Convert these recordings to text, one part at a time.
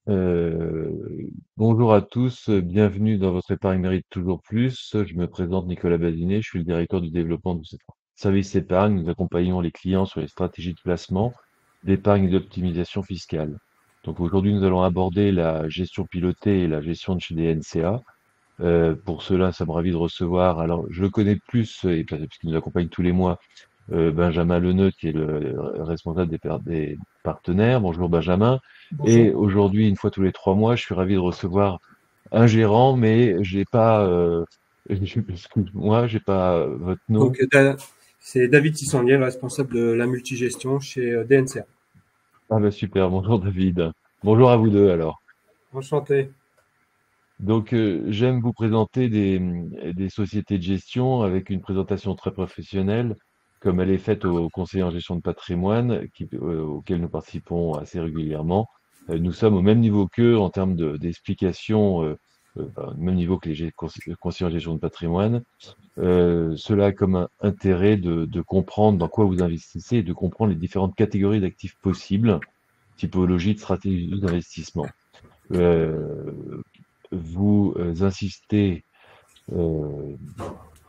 Euh, Bonjour à tous, bienvenue dans votre épargne mérite toujours plus. Je me présente Nicolas Bazinet, je suis le directeur du développement de ce service épargne. Nous accompagnons les clients sur les stratégies de placement, d'épargne et d'optimisation fiscale. Donc aujourd'hui, nous allons aborder la gestion pilotée et la gestion de chez des NCA. Pour cela, ça me ravit de recevoir. Alors, je le connais plus, parce qu'il nous accompagne tous les mois, Benjamin Leneux, qui est le responsable des partenaires. Bonjour Benjamin. Et Bonjour. aujourd'hui, une fois tous les 3 mois, je suis ravi de recevoir un gérant, mais j'ai pas, excuse-moi, j'ai pas votre nom. C'est David Tissonnier, le responsable de la multigestion chez DNCA. Ah bah super, bonjour David. Bonjour à vous deux alors. Enchanté. Donc, j'aime vous présenter des sociétés de gestion avec une présentation très professionnelle, comme elle est faite aux conseillers en gestion de patrimoine, auxquels nous participons assez régulièrement. Nous sommes au même niveau qu'eux en termes d'explication, enfin, au même niveau que conseillers en gestion de patrimoine. Cela a comme intérêt de comprendre dans quoi vous investissez et de comprendre les différentes catégories d'actifs possibles, typologie de stratégie d'investissement. Euh, Vous insistez, euh,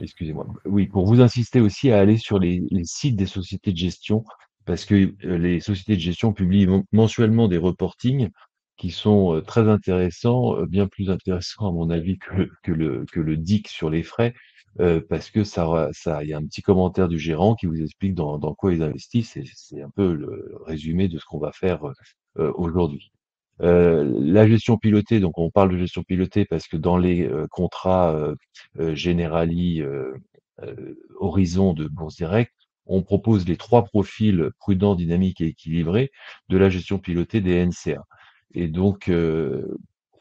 excusez-moi, oui, pour vous insister aussi à aller sur les sites des sociétés de gestion, parce que les sociétés de gestion publient mensuellement des reportings qui sont très intéressants, bien plus intéressants à mon avis que le DIC sur les frais, parce que il y a un petit commentaire du gérant qui vous explique dans quoi ils investissent, et c'est un peu le résumé de ce qu'on va faire aujourd'hui. La gestion pilotée, donc on parle de gestion pilotée parce que dans les contrats Generali Horizon de Bourse Direct, on propose les trois profils prudents, dynamiques et équilibrés de la gestion pilotée des NCA. Et donc,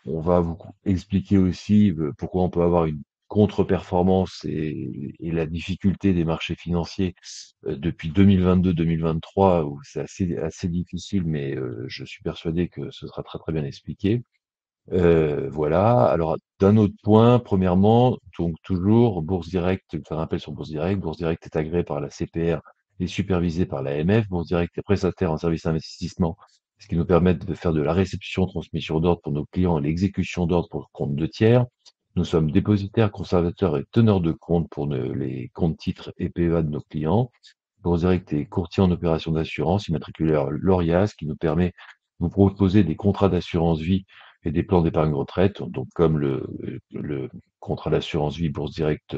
on va vous expliquer aussi pourquoi on peut avoir une contre-performance et la difficulté des marchés financiers depuis 2022-2023, où c'est assez difficile, mais je suis persuadé que ce sera très très bien expliqué. Voilà. Alors, d'un autre point, premièrement, donc toujours Bourse Direct, faire un rappel sur Bourse Direct. Bourse Direct est agréé par la CPR et supervisé par la l'AMF. Bourse Direct est prestataire en service d'investissement, ce qui nous permet de faire de la réception, transmission d'ordre pour nos clients et l'exécution d'ordre pour le compte de tiers. Nous sommes dépositaires, conservateurs et teneurs de compte pour les comptes titres et PEA de nos clients. Bourse Direct est courtier en opérations d'assurance, immatriculé à l'ORIAS, qui nous permet de vous proposer des contrats d'assurance vie et des plans d'épargne retraite, donc comme le contrat d'assurance vie Bourse Direct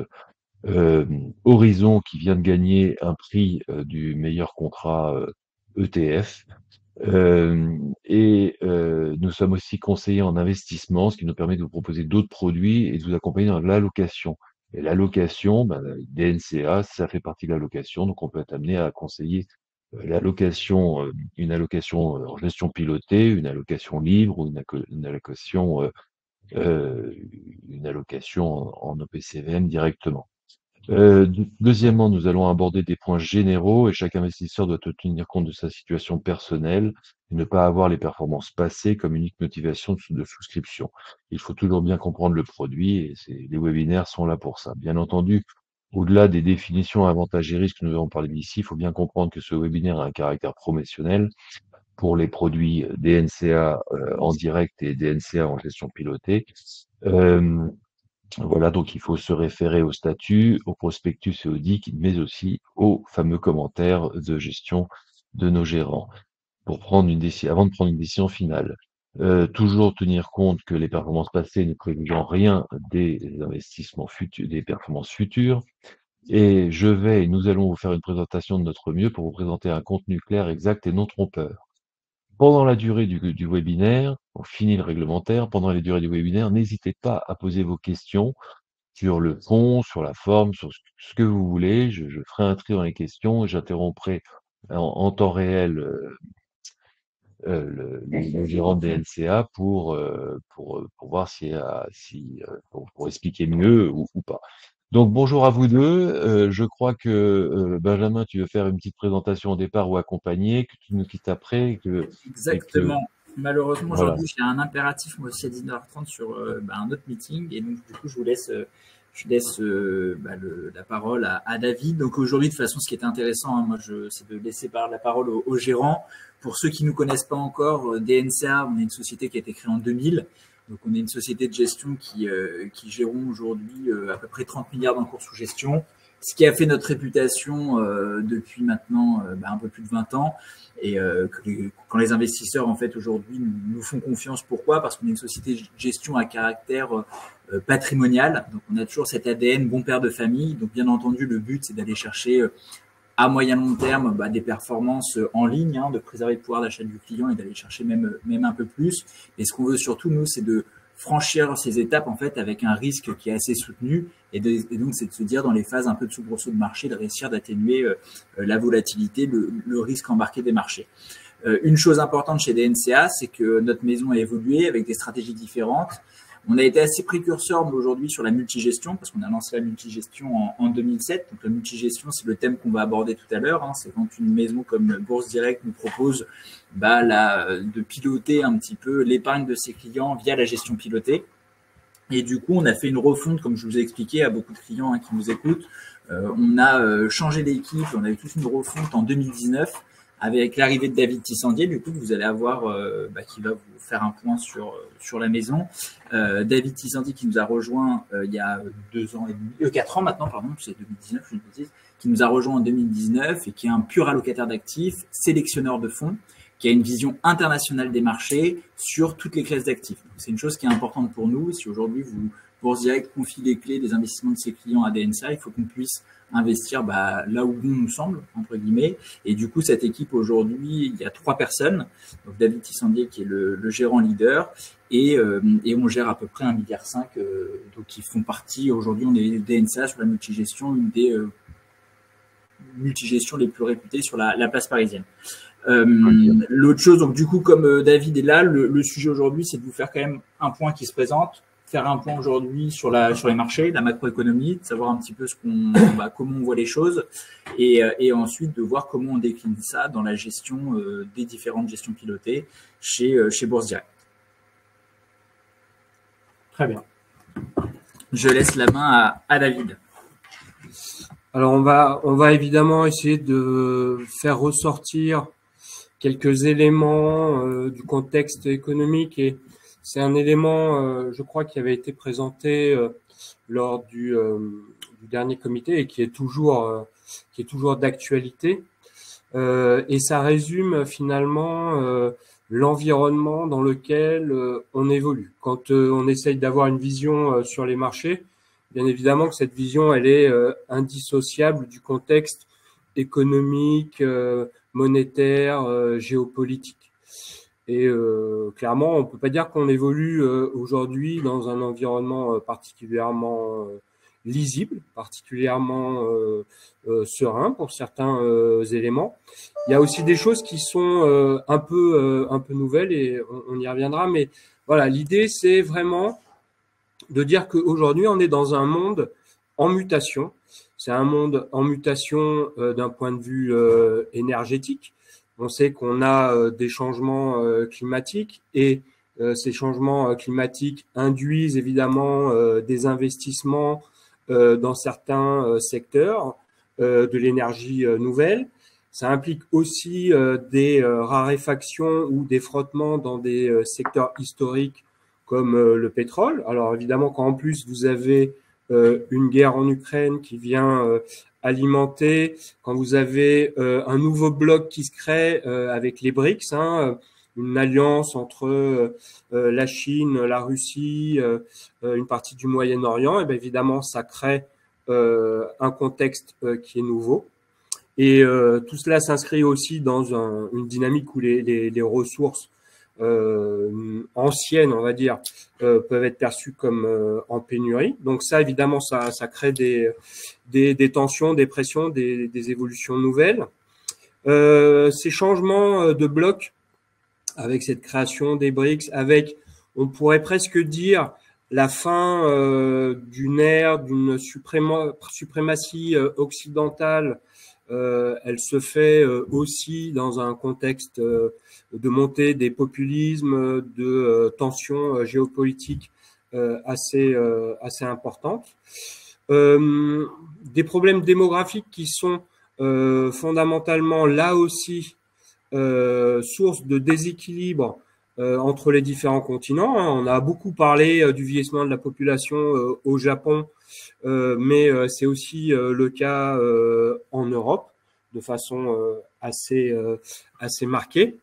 euh, Horizon qui vient de gagner un prix du meilleur contrat ETF. Nous sommes aussi conseillers en investissement, ce qui nous permet de vous proposer d'autres produits et de vous accompagner dans l'allocation. Et l'allocation, ben, DNCA, ça fait partie de l'allocation, donc on peut être amené à conseiller l'allocation, une allocation en gestion pilotée, une allocation libre ou euh, une allocation en OPCVM directement. Deuxièmement, nous allons aborder des points généraux et chaque investisseur doit tenir compte de sa situation personnelle et ne pas avoir les performances passées comme unique motivation de souscription. Il faut toujours bien comprendre le produit et les webinaires sont là pour ça. Bien entendu, au-delà des définitions avantages et risques que nous avons parlé d'ici, il faut bien comprendre que ce webinaire a un caractère promotionnel pour les produits DNCA en direct et DNCA en gestion pilotée. Euh, voilà, donc il faut se référer au statut, au prospectus et au DIC, mais aussi aux fameux commentaires de gestion de nos gérants pour prendre une décision, avant de prendre une décision finale. Toujours tenir compte que les performances passées ne préjugent en rien des investissements futurs, des performances futures. Et nous allons vous faire une présentation de notre mieux pour vous présenter un contenu clair, exact et non trompeur. Pendant la durée du webinaire, on finit le réglementaire, pendant les durées du webinaire, n'hésitez pas à poser vos questions sur le fond, sur la forme, sur ce que vous voulez. Je ferai un tri dans les questions et j'interromprai en temps réel le gérant des NCA pour voir pour expliquer mieux ou pas. Donc bonjour à vous deux. Je crois que Benjamin, tu veux faire une petite présentation au départ ou accompagner, que tu nous quittes après, et que Exactement. Malheureusement, voilà. aujourd'hui, j'ai un impératif, moi aussi, à 19h30 sur un autre meeting. Et donc, du coup, je vous laisse je laisse la parole à David. Donc aujourd'hui, de toute façon, ce qui est intéressant, hein, c'est de laisser la parole au gérant. Pour ceux qui ne nous connaissent pas encore, DNCA, on est une société qui a été créée en 2000. Donc on est une société de gestion qui gérons aujourd'hui à peu près 30 milliards d'encours sous gestion, ce qui a fait notre réputation depuis maintenant un peu plus de 20 ans. Et quand les investisseurs en fait aujourd'hui nous font confiance, pourquoi? Parce qu'on est une société de gestion à caractère patrimonial. Donc on a toujours cet ADN bon père de famille. Donc bien entendu, le but c'est d'aller chercher à moyen long terme des performances en ligne, hein, de préserver le pouvoir d'achat du client et d'aller chercher même un peu plus. Et ce qu'on veut surtout nous, c'est de franchir ces étapes en fait avec un risque qui est assez soutenu et donc c'est de se dire dans les phases un peu de soubresaut de marché de réussir d'atténuer la volatilité, le risque embarqué des marchés. Une chose importante chez DNCA, c'est que notre maison a évolué avec des stratégies différentes. On a été assez précurseur aujourd'hui sur la multigestion parce qu'on a lancé la multigestion en 2007. Donc la multigestion, c'est le thème qu'on va aborder tout à l'heure. Hein. C'est quand une maison comme Bourse Direct nous propose de piloter un petit peu l'épargne de ses clients via la gestion pilotée. Et du coup, on a fait une refonte, comme je vous ai expliqué à beaucoup de clients qui nous écoutent. On a changé d'équipe, on a eu toute une refonte en 2019 avec l'arrivée de David Tissandier, du coup, vous allez avoir, qui va vous faire un point sur la maison. David Tissandier qui nous a rejoint il y a 4 ans maintenant, pardon, c'est 2019, je ne dis pas, qui nous a rejoint en 2019 et qui est un pur allocataire d'actifs, sélectionneur de fonds, qui a une vision internationale des marchés sur toutes les classes d'actifs. C'est une chose qui est importante pour nous. Si aujourd'hui, Bourse Direct confie les clés des investissements de ses clients à DNCA, il faut qu'on puisse investir là où bon nous semble, entre guillemets. Et du coup, cette équipe aujourd'hui, il y a 3 personnes. Donc David Tissandier qui est le gérant leader et on gère à peu près 1,5 milliard. Donc qui font partie, aujourd'hui, on est DNCA sur la multigestion, une des multigestions les plus réputées sur la place parisienne. L'autre chose, donc du coup, comme David est là, le sujet aujourd'hui, c'est de vous faire quand même un point qui se présente, faire un point aujourd'hui sur les marchés, la macroéconomie, de savoir un petit peu comment on voit les choses, et ensuite de voir comment on décline ça dans la gestion des différentes gestions pilotées chez Bourse Direct. Très bien. Je laisse la main à David. Alors on va évidemment essayer de faire ressortir quelques éléments du contexte économique, et c'est un élément, je crois, qui avait été présenté lors du dernier comité et qui est toujours d'actualité. Et ça résume finalement l'environnement dans lequel on évolue. Quand on essaye d'avoir une vision sur les marchés, bien évidemment que cette vision, elle est indissociable du contexte économique, monétaire, géopolitique. Et clairement, on peut pas dire qu'on évolue aujourd'hui dans un environnement particulièrement lisible, particulièrement serein pour certains éléments. Il y a aussi des choses qui sont un peu nouvelles et on y reviendra. Mais voilà, l'idée c'est vraiment de dire qu'aujourd'hui on est dans un monde en mutation. C'est un monde en mutation d'un point de vue énergétique. On sait qu'on a des changements climatiques et ces changements climatiques induisent évidemment des investissements dans certains secteurs de l'énergie nouvelle. Ça implique aussi des raréfactions ou des frottements dans des secteurs historiques comme le pétrole. Alors évidemment, quand en plus vous avez une guerre en Ukraine qui vient alimenter, quand vous avez un nouveau bloc qui se crée avec les BRICS, une alliance entre la Chine, la Russie, une partie du Moyen-Orient, et bien évidemment ça crée un contexte qui est nouveau. Et tout cela s'inscrit aussi dans une dynamique où les ressources anciennes, on va dire, peuvent être perçues comme en pénurie. Donc ça, évidemment, ça crée des tensions, des pressions, des évolutions nouvelles. Ces changements de blocs, avec cette création des BRICS, avec, on pourrait presque dire, la fin d'une ère, d'une suprématie occidentale, elle se fait aussi dans un contexte de montée des populismes, de tensions géopolitiques assez importantes. Des problèmes démographiques qui sont fondamentalement là aussi source de déséquilibre entre les différents continents. On a beaucoup parlé du vieillissement de la population au Japon, mais c'est aussi le cas en Europe de façon assez marquée.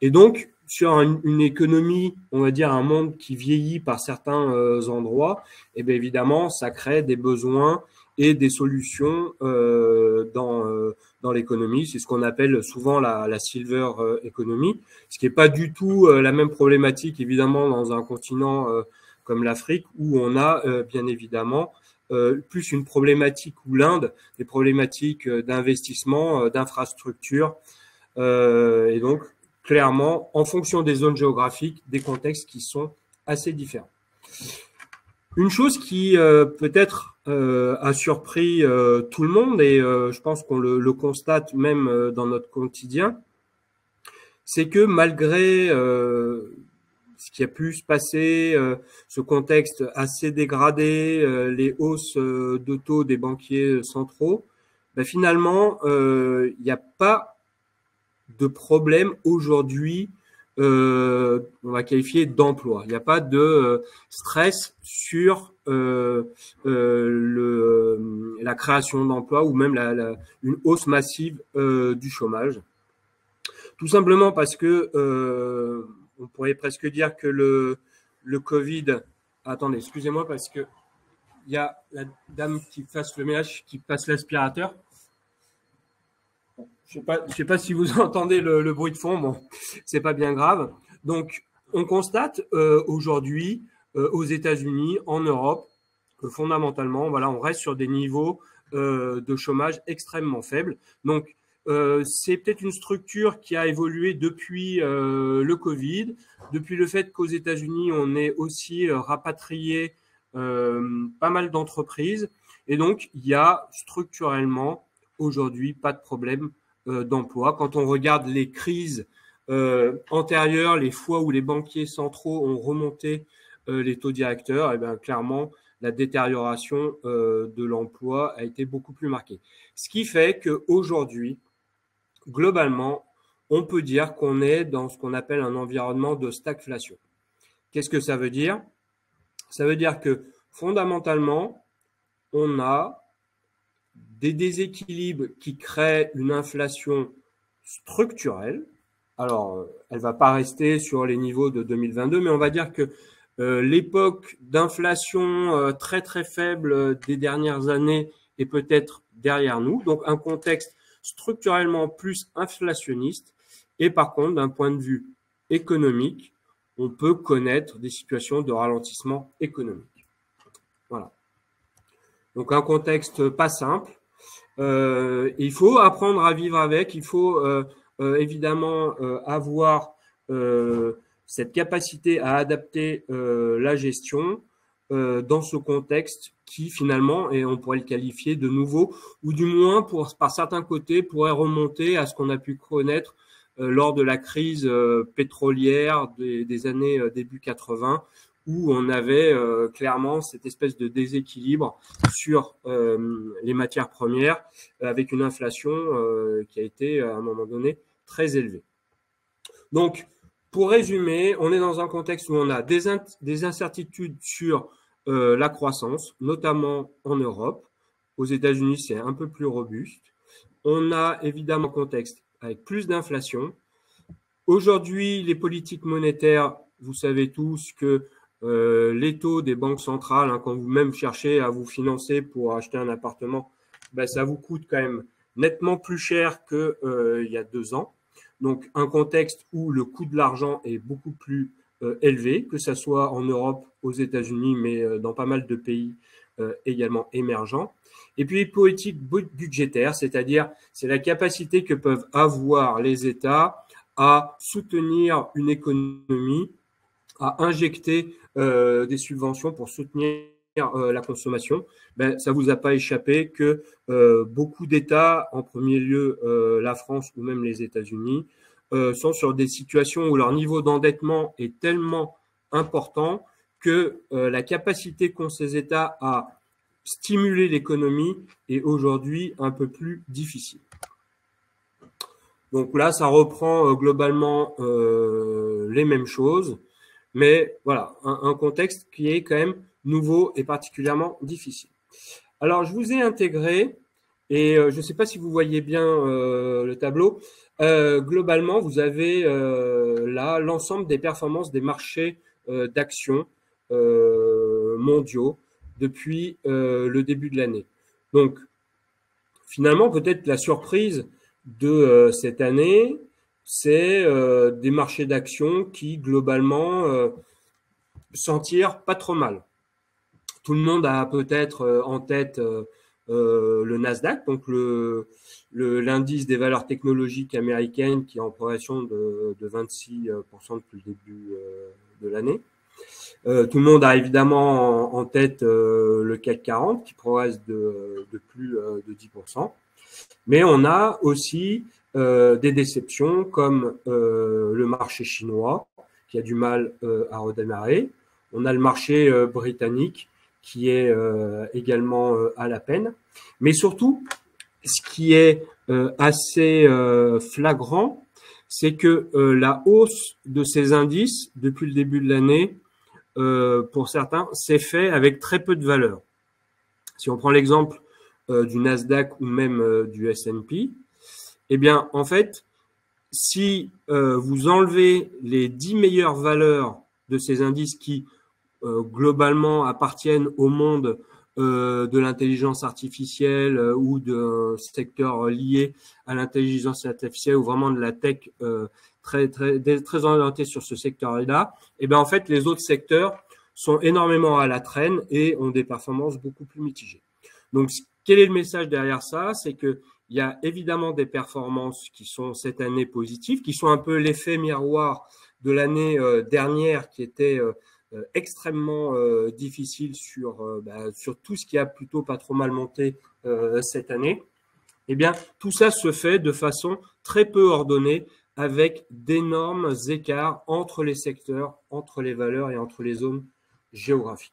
Et donc, sur une économie, on va dire un monde qui vieillit par certains endroits, et bien évidemment, ça crée des besoins et des solutions dans l'économie. C'est ce qu'on appelle souvent la silver economy, ce qui n'est pas du tout la même problématique, évidemment, dans un continent comme l'Afrique, où on a bien évidemment plus une problématique, ou l'Inde, des problématiques d'investissement, d'infrastructure, et donc, clairement, en fonction des zones géographiques, des contextes qui sont assez différents. Une chose qui peut-être a surpris tout le monde, et je pense qu'on le constate même dans notre quotidien, c'est que malgré ce qui a pu se passer, ce contexte assez dégradé, les hausses de taux des banquiers centraux, ben finalement, il n'y a pas de problème aujourd'hui, on va qualifier d'emploi. Il n'y a pas de stress sur la création d'emplois ou même une hausse massive du chômage. Tout simplement parce que on pourrait presque dire que le Covid... Attendez, excusez-moi parce que il y a la dame qui fasse le ménage, qui passe l'aspirateur. Je sais pas si vous entendez le bruit de fond, bon, c'est pas bien grave. Donc, on constate aujourd'hui aux États-Unis, en Europe, que fondamentalement, voilà, on reste sur des niveaux de chômage extrêmement faibles. Donc, c'est peut-être une structure qui a évolué depuis le Covid, depuis le fait qu'aux États-Unis, on ait aussi rapatrié pas mal d'entreprises. Et donc, il y a structurellement aujourd'hui pas de problème d'emploi. Quand on regarde les crises antérieures, les fois où les banquiers centraux ont remonté les taux directeurs, et bien clairement, la détérioration de l'emploi a été beaucoup plus marquée. Ce qui fait qu'aujourd'hui, globalement, on peut dire qu'on est dans ce qu'on appelle un environnement de stagflation. Qu'est-ce que ça veut dire? Ça veut dire que fondamentalement, on a des déséquilibres qui créent une inflation structurelle. Alors, elle ne va pas rester sur les niveaux de 2022, mais on va dire que l'époque d'inflation très très faible des dernières années est peut-être derrière nous. Donc, un contexte structurellement plus inflationniste. Et par contre, d'un point de vue économique, on peut connaître des situations de ralentissement économique. Voilà. Donc, un contexte pas simple. Il faut apprendre à vivre avec, il faut évidemment avoir cette capacité à adapter la gestion dans ce contexte qui finalement, et on pourrait le qualifier de nouveau, ou du moins par certains côtés pourrait remonter à ce qu'on a pu connaître lors de la crise pétrolière des années début 80, où on avait clairement cette espèce de déséquilibre sur les matières premières, avec une inflation qui a été à un moment donné très élevée. Donc, pour résumer, on est dans un contexte où on a des incertitudes sur la croissance, notamment en Europe. Aux États-Unis, c'est un peu plus robuste. On a évidemment un contexte avec plus d'inflation. Aujourd'hui, les politiques monétaires, vous savez tous que les taux des banques centrales, quand vous-même cherchez à vous financer pour acheter un appartement, ben, ça vous coûte quand même nettement plus cher qu'il y a 2 ans. Donc, un contexte où le coût de l'argent est beaucoup plus élevé, que ce soit en Europe, aux États-Unis, mais dans pas mal de pays également émergents. Et puis, les politiques budgétaires, c'est-à-dire c'est la capacité que peuvent avoir les États à soutenir une économie, à injecter des subventions pour soutenir la consommation. Ben, ça vous a pas échappé que beaucoup d'États, en premier lieu la France ou même les États-Unis, sont sur des situations où leur niveau d'endettement est tellement important que la capacité qu'ont ces États à stimuler l'économie est aujourd'hui un peu plus difficile. Donc là, ça reprend globalement les mêmes choses, mais voilà, un contexte qui est quand même nouveau et particulièrement difficile. Alors, je vous ai intégré, et je ne sais pas si vous voyez bien le tableau, globalement, vous avez là l'ensemble des performances des marchés d'actions mondiaux depuis le début de l'année. Donc, finalement, peut-être la surprise de cette année, c'est des marchés d'actions qui, globalement, s'en tirent pas trop mal. Tout le monde a peut-être en tête le Nasdaq, donc l'indice des valeurs technologiques américaines qui est en progression de 26% depuis le début de l'année. Tout le monde a évidemment en tête le CAC 40 qui progresse de plus de 10%. Mais on a aussi des déceptions comme le marché chinois qui a du mal à redémarrer. On a le marché britannique qui est également à la peine. Mais surtout, ce qui est assez flagrant, c'est que la hausse de ces indices depuis le début de l'année, pour certains, s'est fait avec très peu de valeur. Si on prend l'exemple du Nasdaq ou même du S&P, eh bien, en fait, si vous enlevez les 10 meilleures valeurs de ces indices qui globalement appartiennent au monde de l'intelligence artificielle ou de secteurs liés à l'intelligence artificielle ou vraiment de la tech très orienté sur ce secteur-là, et bien en fait les autres secteurs sont énormément à la traîne et ont des performances beaucoup plus mitigées. Donc quel est le message derrière ça? C'est que il y a évidemment des performances qui sont cette année positives, qui sont un peu l'effet miroir de l'année dernière qui était extrêmement difficile sur tout ce qui a plutôt pas trop mal monté cette année. Eh bien, tout ça se fait de façon très peu ordonnée avec d'énormes écarts entre les secteurs, entre les valeurs et entre les zones géographiques.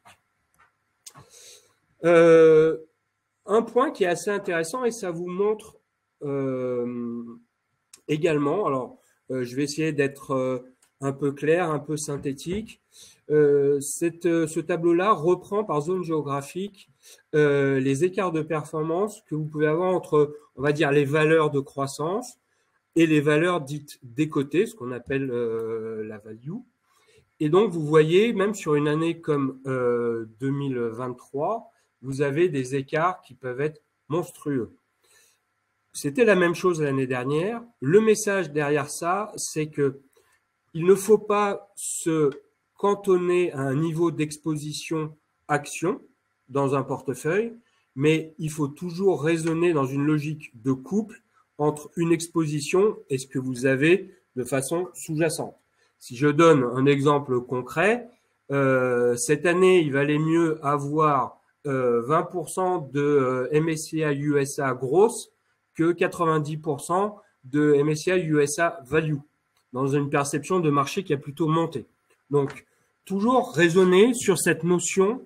Un point qui est assez intéressant et ça vous montre également, alors je vais essayer d'être un peu clair, un peu synthétique. Ce tableau-là reprend par zone géographique les écarts de performance que vous pouvez avoir entre, on va dire, les valeurs de croissance et les valeurs dites décotées, ce qu'on appelle la value. Et donc, vous voyez, même sur une année comme 2023, vous avez des écarts qui peuvent être monstrueux. C'était la même chose l'année dernière. Le message derrière ça, c'est que il ne faut pas se cantonner à un niveau d'exposition action dans un portefeuille, mais il faut toujours raisonner dans une logique de couple entre une exposition et ce que vous avez de façon sous-jacente. Si je donne un exemple concret, cette année, il valait mieux avoir 20% de MSCI USA grosse que 90% de MSCI USA value, dans une perception de marché qui a plutôt monté. Donc, toujours raisonner sur cette notion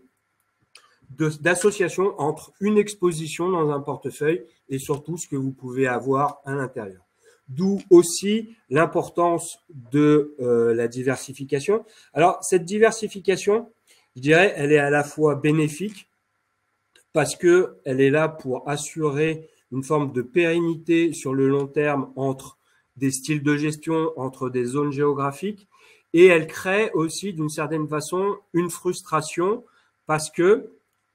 d'association entre une exposition dans un portefeuille et surtout ce que vous pouvez avoir à l'intérieur. D'où aussi l'importance de la diversification. Alors, cette diversification, je dirais, elle est à la fois bénéfique parce que elle est là pour assurer une forme de pérennité sur le long terme entre des styles de gestion, entre des zones géographiques, et elle crée aussi d'une certaine façon une frustration parce que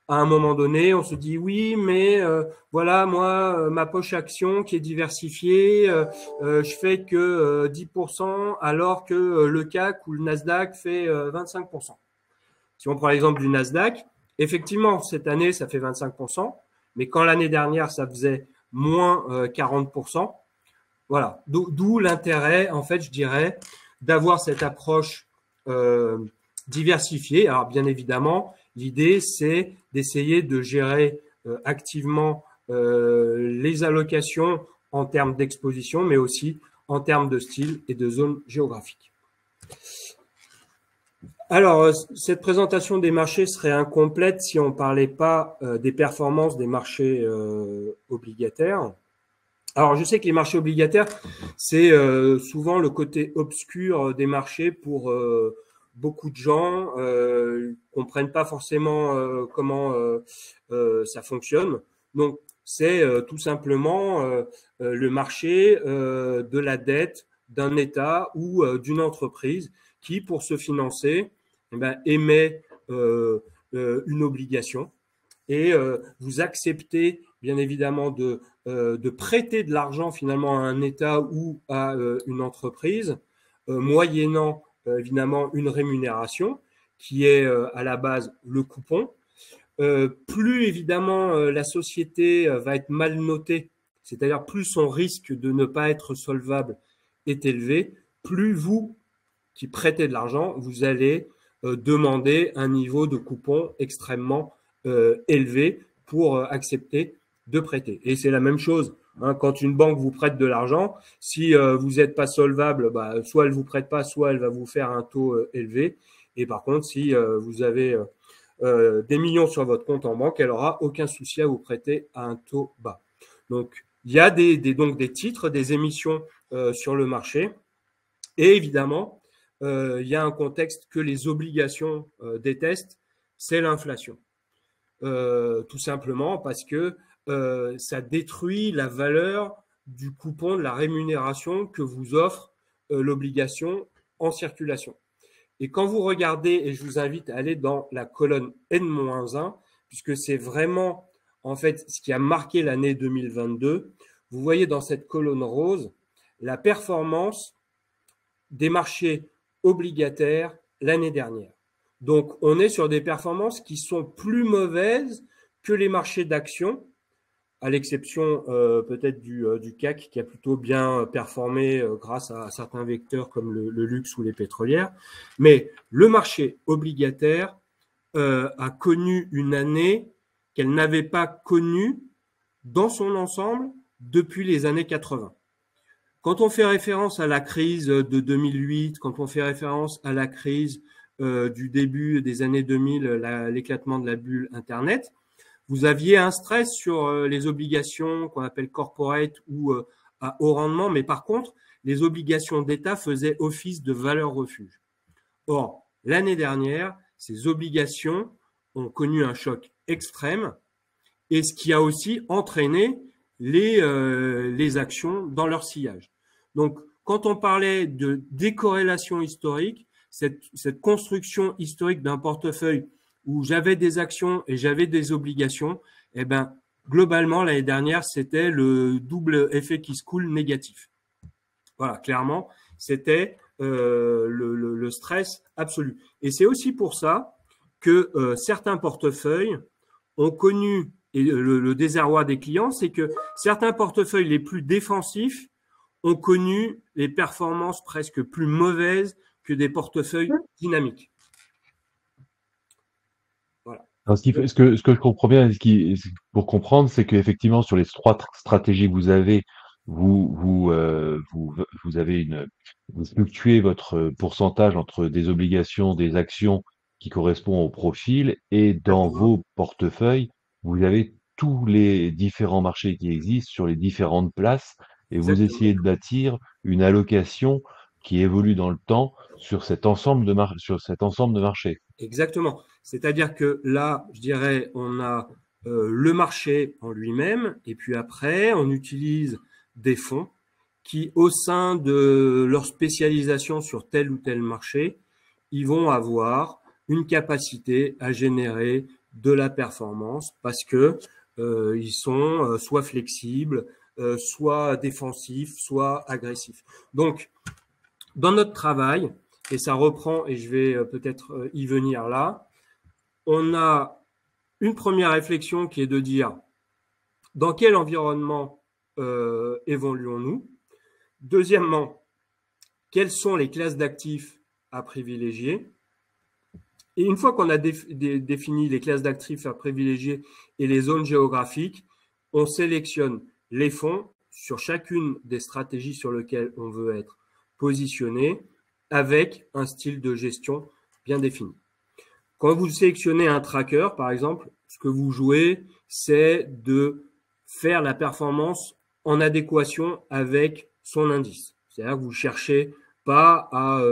à un moment donné, on se dit oui, mais voilà, moi, ma poche action qui est diversifiée, je fais que 10% alors que le CAC ou le Nasdaq fait 25%. Si on prend l'exemple du Nasdaq, effectivement, cette année, ça fait 25%, mais quand l'année dernière, ça faisait moins 40%, voilà. D'où l'intérêt, en fait, je dirais, d'avoir cette approche diversifiée. Alors, bien évidemment, l'idée, c'est d'essayer de gérer activement les allocations en termes d'exposition, mais aussi en termes de style et de zone géographique. Alors, cette présentation des marchés serait incomplète si on ne parlait pas des performances des marchés obligataires. Alors, je sais que les marchés obligataires, c'est souvent le côté obscur des marchés pour beaucoup de gens. Ils comprennent pas forcément comment ça fonctionne. Donc, c'est tout simplement le marché de la dette d'un État ou d'une entreprise qui, pour se financer, eh ben, émet une obligation et vous acceptez bien évidemment de prêter de l'argent finalement à un État ou à une entreprise, moyennant évidemment une rémunération qui est à la base le coupon. Plus évidemment la société va être mal notée, c'est-à-dire plus son risque de ne pas être solvable est élevé, plus vous qui prêtez de l'argent, vous allez demander un niveau de coupon extrêmement élevé pour accepter de prêter. Et c'est la même chose hein, quand une banque vous prête de l'argent, si vous n'êtes pas solvable, bah, soit elle vous prête pas, soit elle va vous faire un taux élevé. Et par contre, si vous avez des millions sur votre compte en banque, elle aura aucun souci à vous prêter à un taux bas. Donc, il y a donc des titres, des émissions sur le marché. Et évidemment, il y a un contexte que les obligations détestent, c'est l'inflation. Tout simplement parce que ça détruit la valeur du coupon de la rémunération que vous offre l'obligation en circulation. Et quand vous regardez, et je vous invite à aller dans la colonne N-1, puisque c'est vraiment en fait ce qui a marqué l'année 2022, vous voyez dans cette colonne rose la performance des marchés obligataires l'année dernière. Donc, on est sur des performances qui sont plus mauvaises que les marchés d'actions, à l'exception peut-être du CAC qui a plutôt bien performé grâce à certains vecteurs comme le luxe ou les pétrolières. Mais le marché obligataire a connu une année qu'elle n'avait pas connue dans son ensemble depuis les années 80. Quand on fait référence à la crise de 2008, quand on fait référence à la crise du début des années 2000, l'éclatement de la bulle Internet, vous aviez un stress sur les obligations qu'on appelle corporate ou à haut rendement, mais par contre, les obligations d'État faisaient office de valeur refuge. Or, l'année dernière, ces obligations ont connu un choc extrême et ce qui a aussi entraîné les actions dans leur sillage. Donc, quand on parlait de décorrélation historique, cette construction historique d'un portefeuille où j'avais des actions et j'avais des obligations, eh ben, globalement, l'année dernière, c'était le double effet qui se coule négatif. Voilà, clairement, c'était le stress absolu. Et c'est aussi pour ça que certains portefeuilles ont connu, et le désarroi des clients, c'est que certains portefeuilles les plus défensifs ont connu les performances presque plus mauvaises que des portefeuilles dynamiques. Voilà. Alors, ce que je comprends bien, pour comprendre, c'est qu'effectivement, sur les trois stratégies que vous avez, vous avez vous fluctuez votre pourcentage entre des obligations, des actions qui correspondent au profil, et dans vos portefeuilles, vous avez tous les différents marchés qui existent sur les différentes places, et vous essayez de bâtir une allocation qui évolue dans le temps sur cet ensemble de marchés. Exactement. C'est-à-dire que là, je dirais, on a le marché en lui-même, et puis après, on utilise des fonds qui, au sein de leur spécialisation sur tel ou tel marché, ils vont avoir une capacité à générer de la performance parce que ils sont soit flexibles, soit défensifs, soit agressifs. Donc, dans notre travail, et ça reprend, et je vais peut-être y venir là, on a une première réflexion qui est de dire dans quel environnement évoluons-nous. Deuxièmement, quelles sont les classes d'actifs à privilégier. Et une fois qu'on a défini les classes d'actifs à privilégier et les zones géographiques, on sélectionne les fonds sur chacune des stratégies sur lesquelles on veut être positionné avec un style de gestion bien définie. Quand vous sélectionnez un tracker, par exemple, ce que vous jouez, c'est de faire la performance en adéquation avec son indice. C'est-à-dire que vous cherchez pas à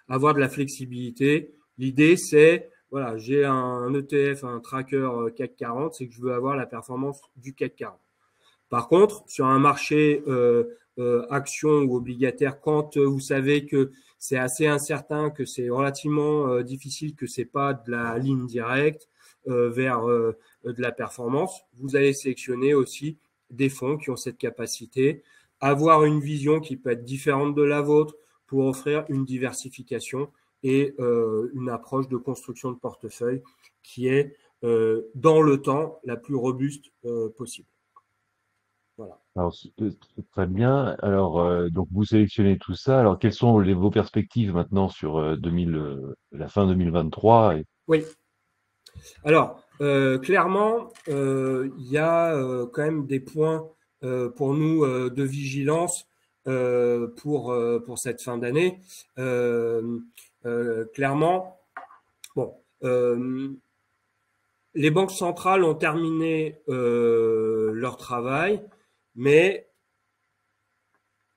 avoir de la flexibilité. L'idée, c'est, voilà, j'ai un ETF, un tracker CAC 40, c'est que je veux avoir la performance du CAC 40. Par contre, sur un marché action ou obligataire, quand vous savez que c'est assez incertain, que c'est relativement difficile, que c'est pas de la ligne directe vers de la performance, vous allez sélectionner aussi des fonds qui ont cette capacité, avoir une vision qui peut être différente de la vôtre pour offrir une diversification et une approche de construction de portefeuille qui est dans le temps la plus robuste possible. Voilà. Alors, c'est très bien. Alors, donc vous sélectionnez tout ça. Alors, quelles sont vos perspectives maintenant sur la fin 2023 Oui. Alors, clairement, il y a quand même des points pour nous de vigilance pour cette fin d'année. Clairement, bon, les banques centrales ont terminé leur travail, mais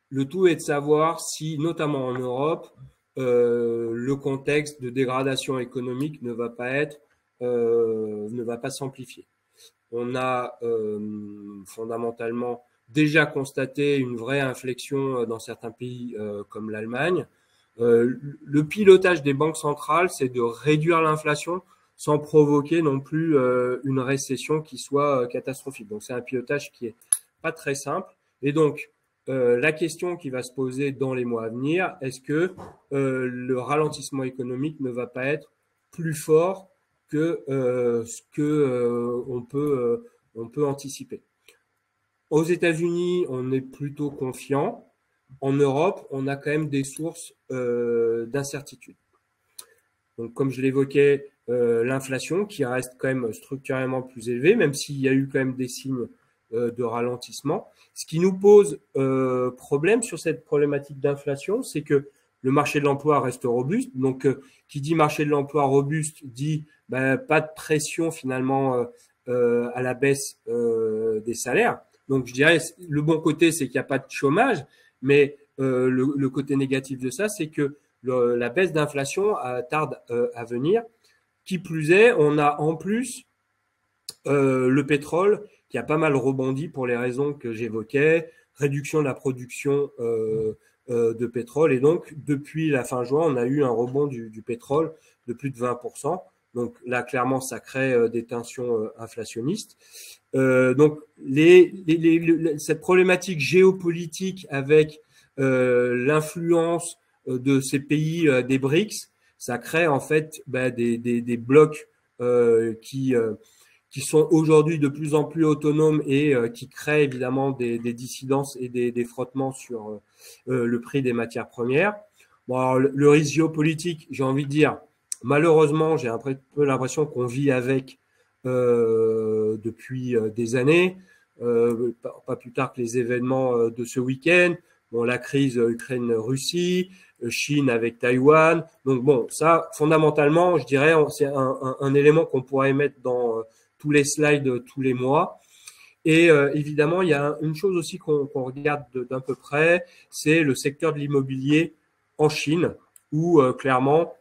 le tout est de savoir si, notamment en Europe, le contexte de dégradation économique ne va pas s'amplifier. On a fondamentalement déjà constaté une vraie inflexion dans certains pays comme l'Allemagne. Le pilotage des banques centrales, c'est de réduire l'inflation sans provoquer non plus une récession qui soit catastrophique. Donc c'est un pilotage qui est pas très simple. Et donc la question qui va se poser dans les mois à venir, est-ce que le ralentissement économique ne va pas être plus fort que ce que on peut anticiper. Aux États-Unis, on est plutôt confiant. En Europe, on a quand même des sources d'incertitude. Donc, comme je l'évoquais, l'inflation qui reste quand même structurellement plus élevée, même s'il y a eu quand même des signes de ralentissement. Ce qui nous pose problème sur cette problématique d'inflation, c'est que le marché de l'emploi reste robuste. Donc, qui dit marché de l'emploi robuste dit pas de pression finalement à la baisse des salaires. Donc, je dirais le bon côté, c'est qu'il n'y a pas de chômage, mais le côté négatif de ça, c'est que la baisse d'inflation tarde à venir. Qui plus est, on a en plus le pétrole qui a pas mal rebondi pour les raisons que j'évoquais, réduction de la production de pétrole. Et donc, depuis la fin juin, on a eu un rebond du pétrole de plus de 20%. Donc là, clairement, ça crée des tensions inflationnistes. Donc, cette problématique géopolitique avec l'influence de ces pays des BRICS, ça crée en fait des blocs qui sont aujourd'hui de plus en plus autonomes et qui créent évidemment des dissidences et des frottements sur le prix des matières premières. Bon, alors, le risque géopolitique, j'ai envie de dire, malheureusement, j'ai un peu l'impression qu'on vit avec depuis des années, pas plus tard que les événements de ce week-end. Bon, la crise Ukraine-Russie, Chine avec Taïwan. Donc bon, ça, fondamentalement, je dirais, c'est un élément qu'on pourrait mettre dans tous les slides tous les mois. Et évidemment, il y a une chose aussi qu'on regarde d'un peu près, c'est le secteur de l'immobilier en Chine, où clairement,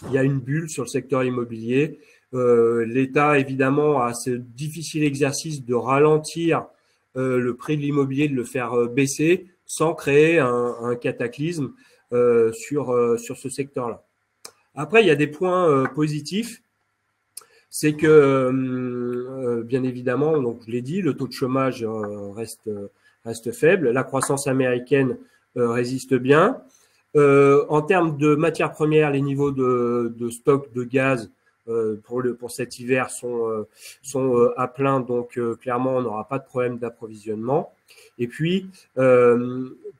il y a une bulle sur le secteur immobilier. L'État, évidemment, a ce difficile exercice de ralentir le prix de l'immobilier, de le faire baisser sans créer un cataclysme sur ce secteur-là. Après, il y a des points positifs. C'est que, bien évidemment, donc je l'ai dit, le taux de chômage reste faible. La croissance américaine résiste bien. En termes de matières premières, les niveaux de stock de gaz pour cet hiver sont à plein, donc clairement, on n'aura pas de problème d'approvisionnement. Et puis,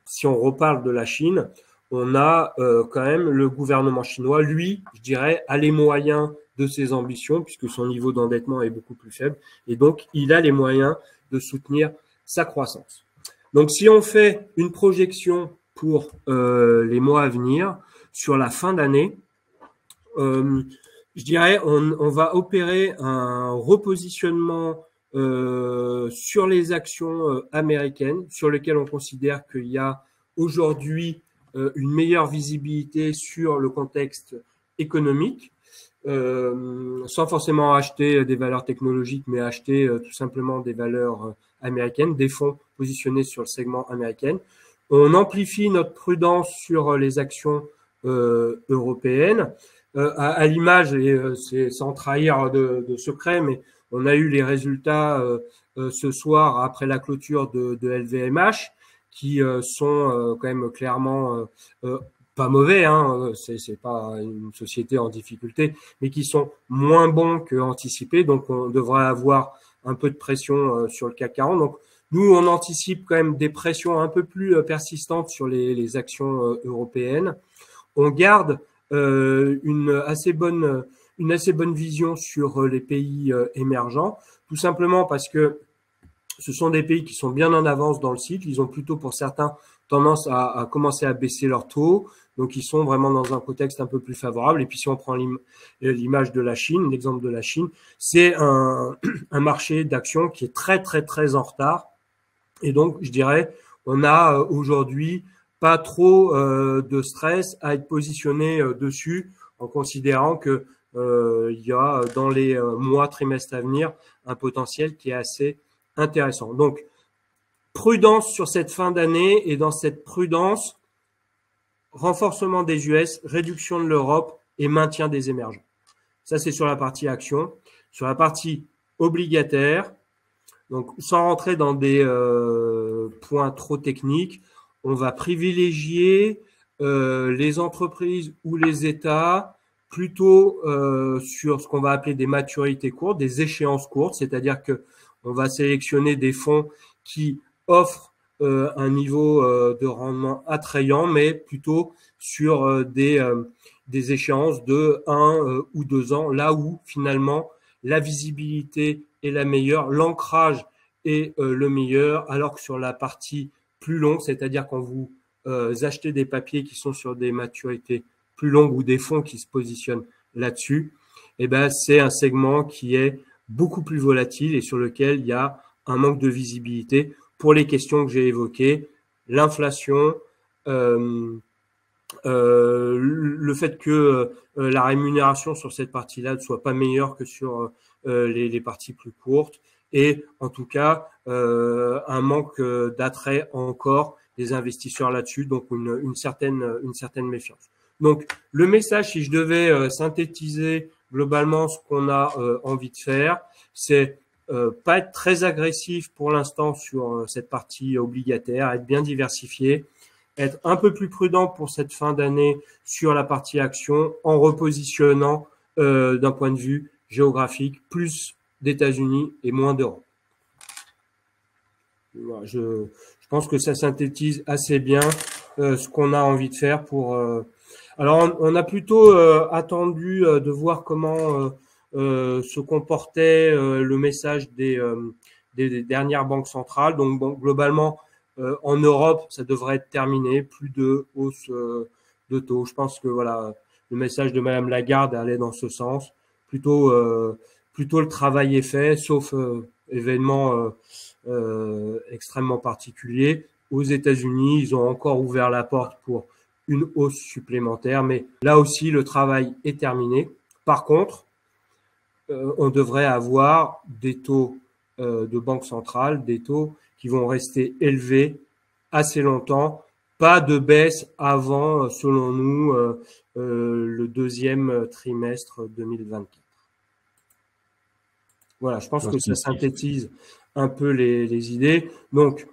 si on reparle de la Chine, on a quand même le gouvernement chinois, lui, je dirais, a les moyens de ses ambitions, puisque son niveau d'endettement est beaucoup plus faible, et donc il a les moyens de soutenir sa croissance. Donc si on fait une projection pour les mois à venir, sur la fin d'année, je dirais, on va opérer un repositionnement sur les actions américaines, sur lesquelles on considère qu'il y a aujourd'hui une meilleure visibilité sur le contexte économique, sans forcément acheter des valeurs technologiques, mais acheter tout simplement des valeurs américaines, des fonds positionnés sur le segment américain. On amplifie notre prudence sur les actions européennes, à l'image, et c'est sans trahir de secret, mais on a eu les résultats ce soir après la clôture de LVMH, qui sont quand même clairement pas mauvais, hein, c'est pas une société en difficulté, mais qui sont moins bons que anticipé. Donc, on devrait avoir un peu de pression sur le CAC 40. Donc, nous, on anticipe quand même des pressions un peu plus persistantes sur les actions européennes. On garde une assez bonne vision sur les pays émergents, tout simplement parce que ce sont des pays qui sont bien en avance dans le cycle. Ils ont plutôt, pour certains, tendance à commencer à baisser leurs taux. Donc, ils sont vraiment dans un contexte un peu plus favorable. Et puis, si on prend l'image de la Chine, l'exemple de la Chine, c'est un marché d'actions qui est très, très, très en retard. Et donc, je dirais, on a aujourd'hui pas trop de stress à être positionné dessus, en considérant que il y a dans les mois, trimestres à venir, un potentiel qui est assez intéressant. Donc, prudence sur cette fin d'année, et dans cette prudence, renforcement des US, réduction de l'Europe et maintien des émergents. Ça, c'est sur la partie action. Sur la partie obligataire, donc sans rentrer dans des points trop techniques, on va privilégier les entreprises ou les États plutôt sur ce qu'on va appeler des maturités courtes, des échéances courtes, c'est-à-dire que on va sélectionner des fonds qui offrent un niveau de rendement attrayant, mais plutôt sur des échéances de 1 ou 2 ans, là où finalement la visibilité est la meilleure, l'ancrage est le meilleur, alors que sur la partie plus longue, c'est-à-dire quand vous achetez des papiers qui sont sur des maturités plus longues ou des fonds qui se positionnent là-dessus, eh ben, c'est un segment qui est beaucoup plus volatile et sur lequel il y a un manque de visibilité pour les questions que j'ai évoquées, l'inflation, le fait que la rémunération sur cette partie-là ne soit pas meilleure que sur les parties plus courtes, et en tout cas un manque d'attrait encore des investisseurs là-dessus, donc une certaine méfiance. Donc le message, si je devais synthétiser globalement ce qu'on a envie de faire, c'est pas être très agressif pour l'instant sur cette partie obligataire, être bien diversifié, être un peu plus prudent pour cette fin d'année sur la partie action en repositionnant d'un point de vue géographique plus d'États-Unis et moins d'Europe. Voilà, je pense que ça synthétise assez bien ce qu'on a envie de faire pour. Alors, on a plutôt attendu de voir comment se comportait le message des dernières banques centrales. Donc, bon, globalement, en Europe, ça devrait être terminé, plus de hausse de taux. Je pense que voilà, le message de Madame Lagarde allait dans ce sens. Plutôt le travail est fait, sauf événement extrêmement particulier. Aux États-Unis, ils ont encore ouvert la porte pour une hausse supplémentaire, mais là aussi, le travail est terminé. Par contre, on devrait avoir des taux de banque centrale, des taux qui vont rester élevés assez longtemps. Pas de baisse avant, selon nous, le deuxième trimestre 2024. Voilà, je pense que ça synthétise un peu les idées. Donc,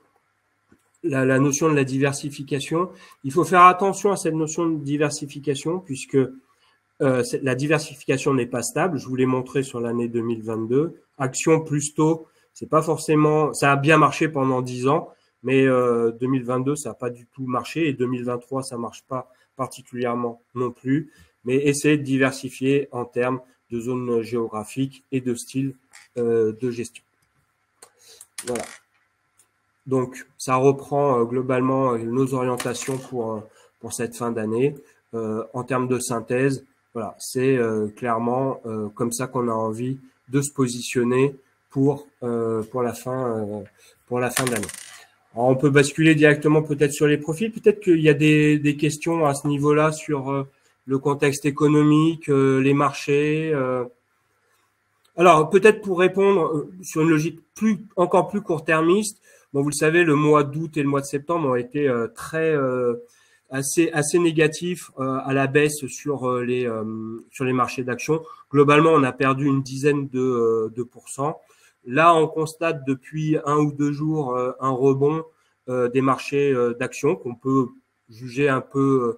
la notion de la diversification, il faut faire attention à cette notion de diversification puisque la diversification n'est pas stable. Je vous l'ai montré sur l'année 2022. Action plus taux, c'est pas forcément, ça a bien marché pendant 10 ans, mais 2022 ça n'a pas du tout marché et 2023 ça marche pas particulièrement non plus. Mais essayez de diversifier en termes de zones géographiques et de style de gestion. Voilà. Donc, ça reprend globalement nos orientations pour cette fin d'année. En termes de synthèse, Voilà, c'est clairement comme ça qu'on a envie de se positionner pour la fin d'année. Alors, on peut basculer directement peut-être sur les profils. Peut-être qu'il y a des questions à ce niveau-là sur le contexte économique, les marchés. Alors, peut-être pour répondre sur une logique encore plus court-termiste, bon, vous le savez, le mois d'août et le mois de septembre ont été assez négatifs à la baisse sur les marchés d'actions. Globalement, on a perdu une dizaine de pourcents. Là, on constate depuis 1 ou 2 jours un rebond des marchés d'actions qu'on peut juger un peu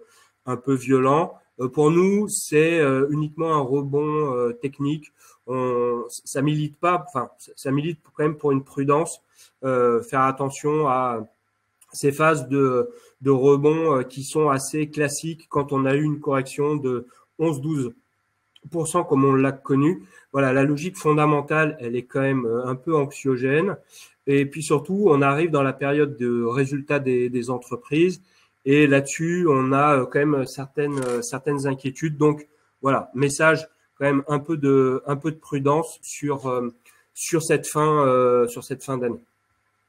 violent. Pour nous, c'est uniquement un rebond technique. Ça milite pas, enfin, ça milite quand même pour une prudence, faire attention à ces phases de rebond qui sont assez classiques quand on a eu une correction de 11-12% comme on l'a connu. Voilà, la logique fondamentale, elle est quand même un peu anxiogène. Et puis surtout, on arrive dans la période de résultats des entreprises. Et là-dessus, on a quand même certaines inquiétudes. Donc voilà, message quand même un peu de prudence sur cette fin d'année.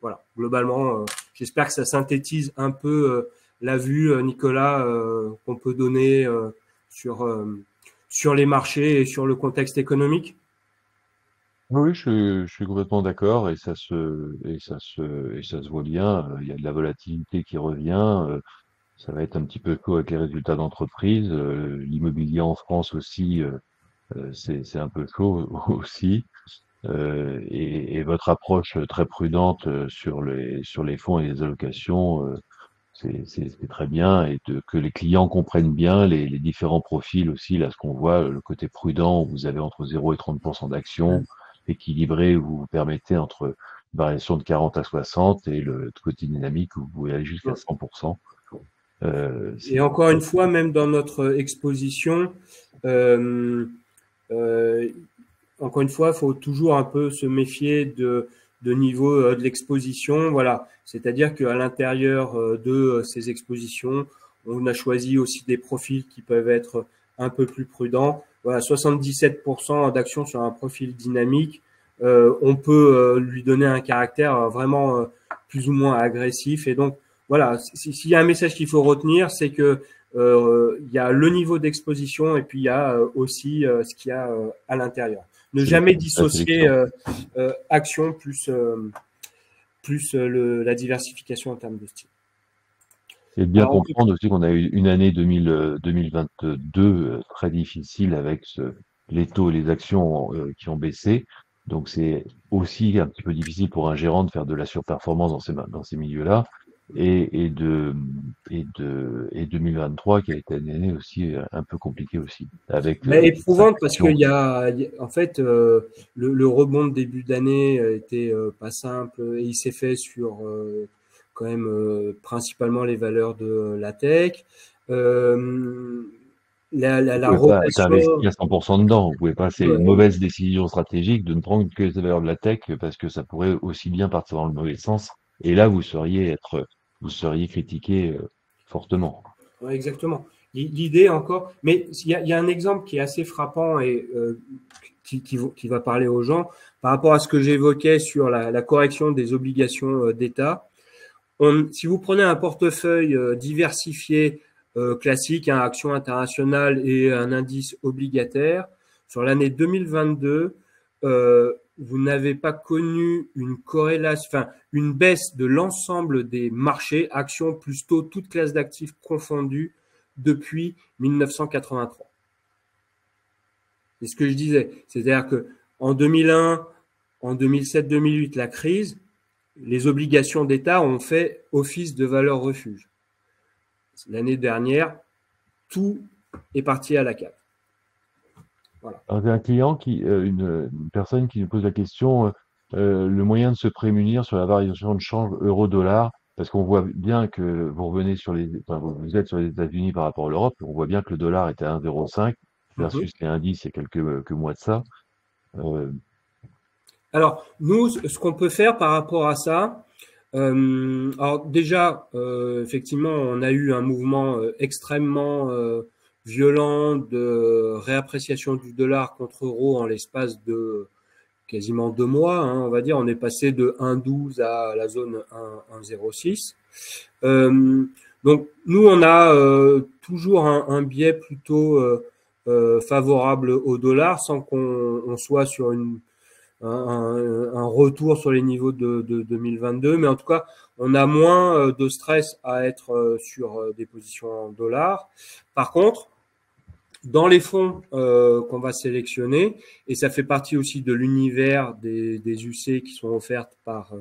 Voilà, globalement, j'espère que ça synthétise un peu la vue, Nicolas, qu'on peut donner sur les marchés et sur le contexte économique. Oui, je suis complètement d'accord et ça se voit bien. Il y a de la volatilité qui revient. Ça va être un petit peu chaud avec les résultats d'entreprise. L'immobilier en France aussi, c'est un peu chaud aussi. Et votre approche très prudente sur les fonds et les allocations, c'est très bien et que les clients comprennent bien les différents profils aussi. Là, ce qu'on voit, le côté prudent, où vous avez entre 0 et 30% d'actions, équilibré, où vous vous permettez entre une variation de 40 à 60 et le côté dynamique où vous pouvez aller jusqu'à 100%. Et encore une fois, même dans notre exposition, encore une fois, il faut toujours un peu se méfier de niveau de l'exposition. Voilà, c'est-à-dire qu'à l'intérieur de ces expositions, on a choisi aussi des profils qui peuvent être un peu plus prudents. Voilà, 77% d'actions sur un profil dynamique. On peut lui donner un caractère vraiment plus ou moins agressif. Et donc, voilà, s'il y a un message qu'il faut retenir, c'est que il y a le niveau d'exposition et puis il y a aussi ce qu'il y a à l'intérieur. Ne jamais dissocier action plus la diversification en termes de style. Et bien comprendre aussi qu'on a eu une année 2022 très difficile avec les taux et les actions qui ont baissé. Donc c'est aussi un petit peu difficile pour un gérant de faire de la surperformance dans ces milieux-là. Et 2023 qui a été une année aussi un peu compliquée aussi. Mais éprouvante parce qu'il y a en fait le rebond de début d'année était pas simple et il s'est fait sur quand même principalement les valeurs de la tech. La rotation. T'investis à 100% dedans. Vous pouvez pas, c'est une mauvaise décision stratégique de ne prendre que les valeurs de la tech parce que ça pourrait aussi bien partir dans le mauvais sens. Et là, vous seriez critiqué fortement. Ouais, exactement. L'idée encore, mais il y a un exemple qui est assez frappant et qui va parler aux gens par rapport à ce que j'évoquais sur la correction des obligations d'État. Si vous prenez un portefeuille diversifié classique, hein, actions internationales et un indice obligataire, sur l'année 2022, vous n'avez pas connu une corrélation, enfin une baisse de l'ensemble des marchés, actions plus tôt, toutes classes d'actifs confondues, depuis 1983. C'est ce que je disais. C'est-à-dire que en 2001, en 2007-2008, la crise, les obligations d'État ont fait office de valeur refuge. L'année dernière, tout est parti à la cave. Voilà. Alors, j'ai un client une personne qui nous pose la question, le moyen de se prémunir sur la variation de change euro-dollar, parce qu'on voit bien que vous êtes sur les États-Unis par rapport à l'Europe, on voit bien que le dollar était à 1,05 versus les indices il y a quelques mois de ça. Alors, nous, ce qu'on peut faire par rapport à ça, alors déjà, effectivement, on a eu un mouvement extrêmement violent de réappréciation du dollar contre euro en l'espace de quasiment 2 mois, hein, on va dire. On est passé de 1,12 à la zone 1,06. Donc, nous, on a toujours un biais plutôt favorable au dollar sans qu'on soit sur un retour sur les niveaux de 2022. Mais en tout cas, on a moins de stress à être sur des positions en dollars. Par contre, dans les fonds qu'on va sélectionner, et ça fait partie aussi de l'univers des UC qui sont offertes par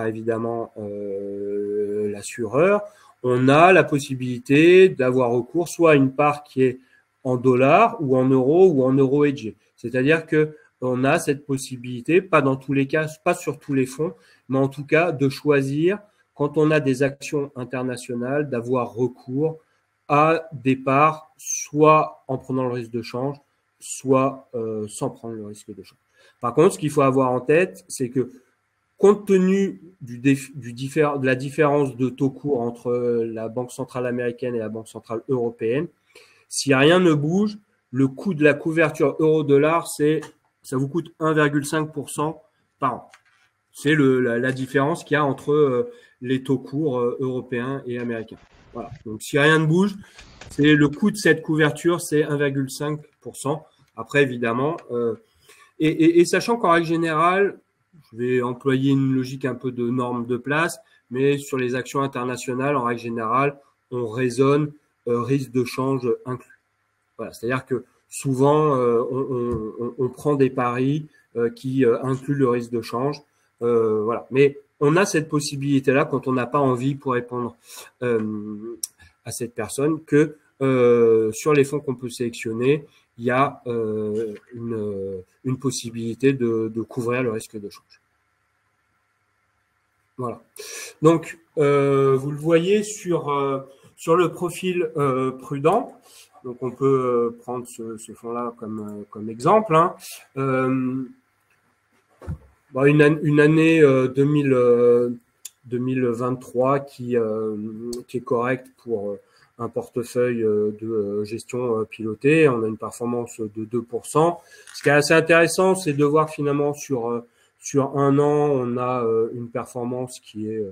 évidemment l'assureur, on a la possibilité d'avoir recours soit à une part qui est en dollars ou en euros hedgés. C'est-à-dire que on a cette possibilité, pas dans tous les cas, pas sur tous les fonds, mais en tout cas de choisir, quand on a des actions internationales, d'avoir recours à des parts, soit en prenant le risque de change, soit sans prendre le risque de change. Par contre, ce qu'il faut avoir en tête, c'est que compte tenu de la différence de taux court entre la Banque centrale américaine et la Banque centrale européenne, si rien ne bouge, le coût de la couverture euro-dollar, ça vous coûte 1,5% par an. C'est la différence qu'il y a entre les taux courts européens et américains. Voilà. Donc, si rien ne bouge, c'est le coût de cette couverture, c'est 1,5%. Après, évidemment, et sachant qu'en règle générale, je vais employer une logique un peu de norme de place, mais sur les actions internationales, en règle générale, on raisonne risque de change inclus. Voilà, c'est-à-dire que souvent, on prend des paris qui incluent le risque de change. Voilà. Mais on a cette possibilité-là quand on n'a pas envie, pour répondre à cette personne, que sur les fonds qu'on peut sélectionner, il y a une possibilité de couvrir le risque de change. Voilà. Donc, vous le voyez sur le profil prudent. Donc, on peut prendre ce fonds-là comme exemple. Hein. Une année 2023 qui est correcte pour un portefeuille de gestion pilotée. On a une performance de 2%. Ce qui est assez intéressant, c'est de voir finalement sur un an, on a une performance qui est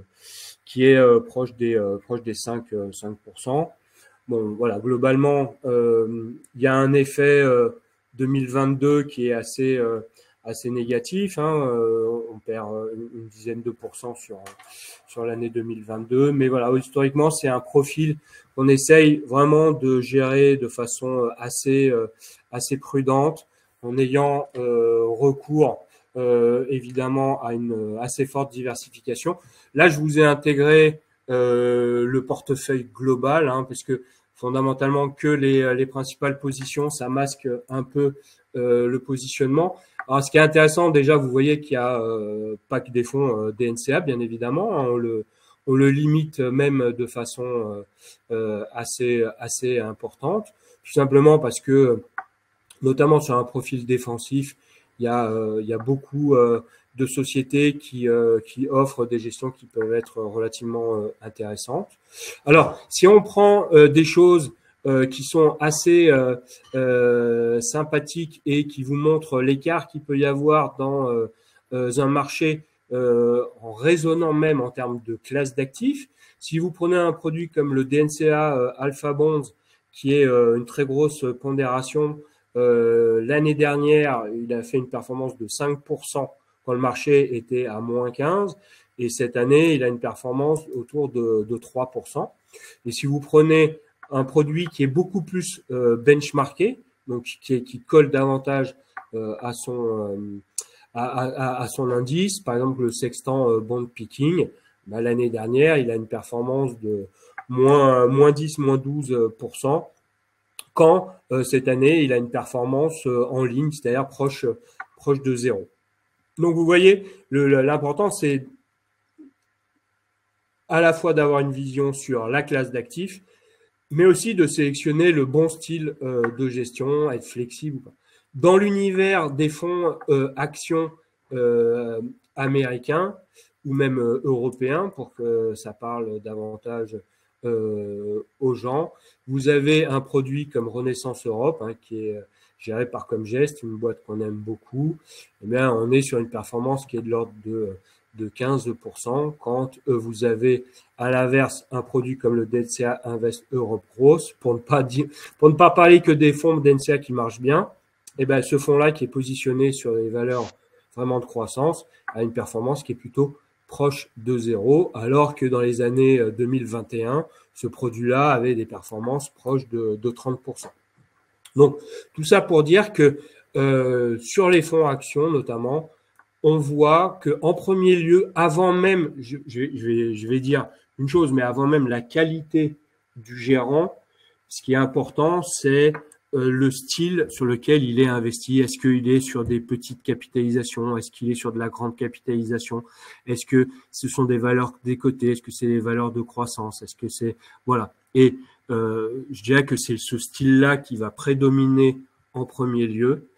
proche des 5%. Bon, voilà, globalement, il y a un effet 2022 qui est assez négatif. Hein, on perd une dizaine de pourcents sur l'année 2022. Mais voilà, historiquement, c'est un profil qu'on essaye vraiment de gérer de façon assez prudente, en ayant recours évidemment à une assez forte diversification. Là, je vous ai intégré le portefeuille global, hein, parce que fondamentalement que les principales positions, ça masque un peu le positionnement. Alors, ce qui est intéressant, déjà, vous voyez qu'il y a pas que des fonds DNCA, bien évidemment. Hein, on le limite même de façon assez importante, tout simplement parce que, notamment sur un profil défensif, il y a beaucoup de sociétés qui offrent des gestions qui peuvent être relativement intéressantes. Alors, si on prend des choses qui sont assez sympathiques et qui vous montrent l'écart qu'il peut y avoir dans un marché en raisonnant même en termes de classe d'actifs. Si vous prenez un produit comme le DNCA Alpha Bonds, qui est une très grosse pondération, l'année dernière, il a fait une performance de 5% quand le marché était à moins 15, et cette année, il a une performance autour de 3%. Et si vous prenez un produit qui est beaucoup plus benchmarké, donc qui colle davantage à son indice, par exemple le sextant bond picking, bah, l'année dernière, il a une performance de moins 10, moins 12%, quand cette année, il a une performance en ligne, c'est-à-dire proche de zéro. Donc, vous voyez, l'important, c'est à la fois d'avoir une vision sur la classe d'actifs, mais aussi de sélectionner le bon style de gestion, être flexible ou pas. Dans l'univers des fonds actions américains ou même européens, pour que ça parle davantage aux gens. Vous avez un produit comme Renaissance Europe, hein, qui est géré par Comgest, une boîte qu'on aime beaucoup. Eh bien, on est sur une performance qui est de l'ordre de 15%, quand vous avez à l'inverse un produit comme le DNCA Invest Europe Growth, pour ne pas parler que des fonds DNCA qui marchent bien. Eh ben, ce fonds-là qui est positionné sur les valeurs vraiment de croissance a une performance qui est plutôt proche de zéro, alors que dans les années 2021, ce produit-là avait des performances proches de 30%. Donc, tout ça pour dire que sur les fonds actions notamment, on voit que en premier lieu, avant même, je vais dire une chose, mais avant même la qualité du gérant, ce qui est important, c'est le style sur lequel il est investi. Est-ce qu'il est sur des petites capitalisations? Est-ce qu'il est sur de la grande capitalisation? Est-ce que ce sont des valeurs décotées? Est-ce que c'est des valeurs de croissance? Est-ce que c'est voilà. Et je dirais que c'est ce style-là qui va prédominer en premier lieu.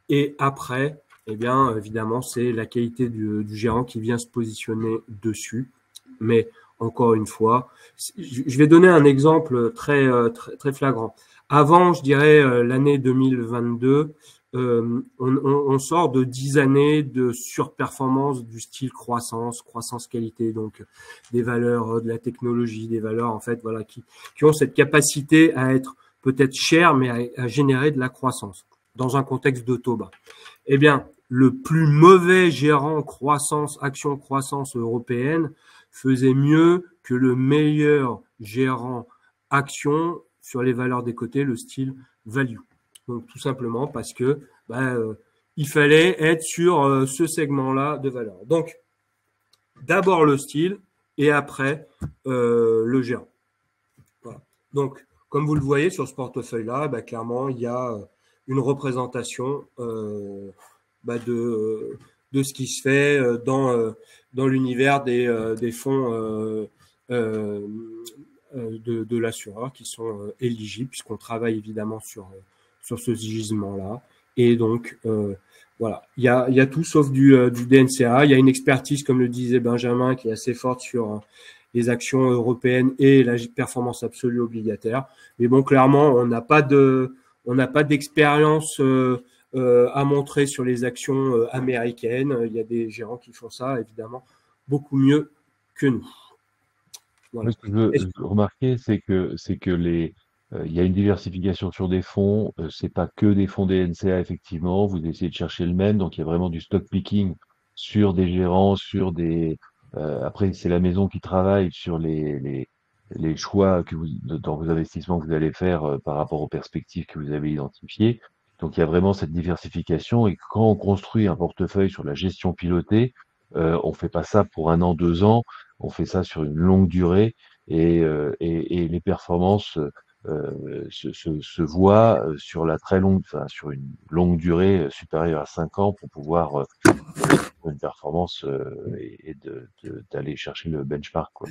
Et après, eh bien, évidemment, c'est la qualité du gérant qui vient se positionner dessus. Mais encore une fois, je vais donner un exemple très flagrant. Avant, je dirais, l'année 2022, on sort de 10 années de surperformance du style croissance qualité, donc des valeurs de la technologie, des valeurs en fait voilà qui ont cette capacité à être peut-être chères mais à générer de la croissance dans un contexte de taux bas. Eh bien, le plus mauvais gérant action croissance européenne faisait mieux que le meilleur gérant action sur les valeurs des côtés, le style value. Donc tout simplement parce que il fallait être sur ce segment-là de valeur. Donc d'abord le style et après le gérant. Voilà. Donc comme vous le voyez sur ce portefeuille-là, clairement il y a une représentation de ce qui se fait dans l'univers des fonds de l'assureur qui sont éligibles, puisqu'on travaille évidemment sur ce gisement-là. Et donc, voilà, il y a tout sauf du DNCA. Il y a une expertise, comme le disait Benjamin, qui est assez forte sur les actions européennes et la performance absolue obligataire. Mais bon, clairement, on n'a pas d'expérience à montrer sur les actions américaines. Il y a des gérants qui font ça, évidemment, beaucoup mieux que nous. Voilà. Ce que je veux remarquer, c'est que il y a une diversification sur des fonds. C'est pas que des fonds DNCA, effectivement. Vous essayez de chercher le même. Donc, il y a vraiment du stock picking sur des gérants, sur des, après, c'est la maison qui travaille sur les choix dans vos investissements que vous allez faire par rapport aux perspectives que vous avez identifiées. Donc, il y a vraiment cette diversification. Et quand on construit un portefeuille sur la gestion pilotée, on fait pas ça pour 1 an, 2 ans. On fait ça sur une longue durée et les performances se voient sur sur une longue durée supérieure à 5 ans pour pouvoir une performance et d'aller chercher le benchmark, quoi.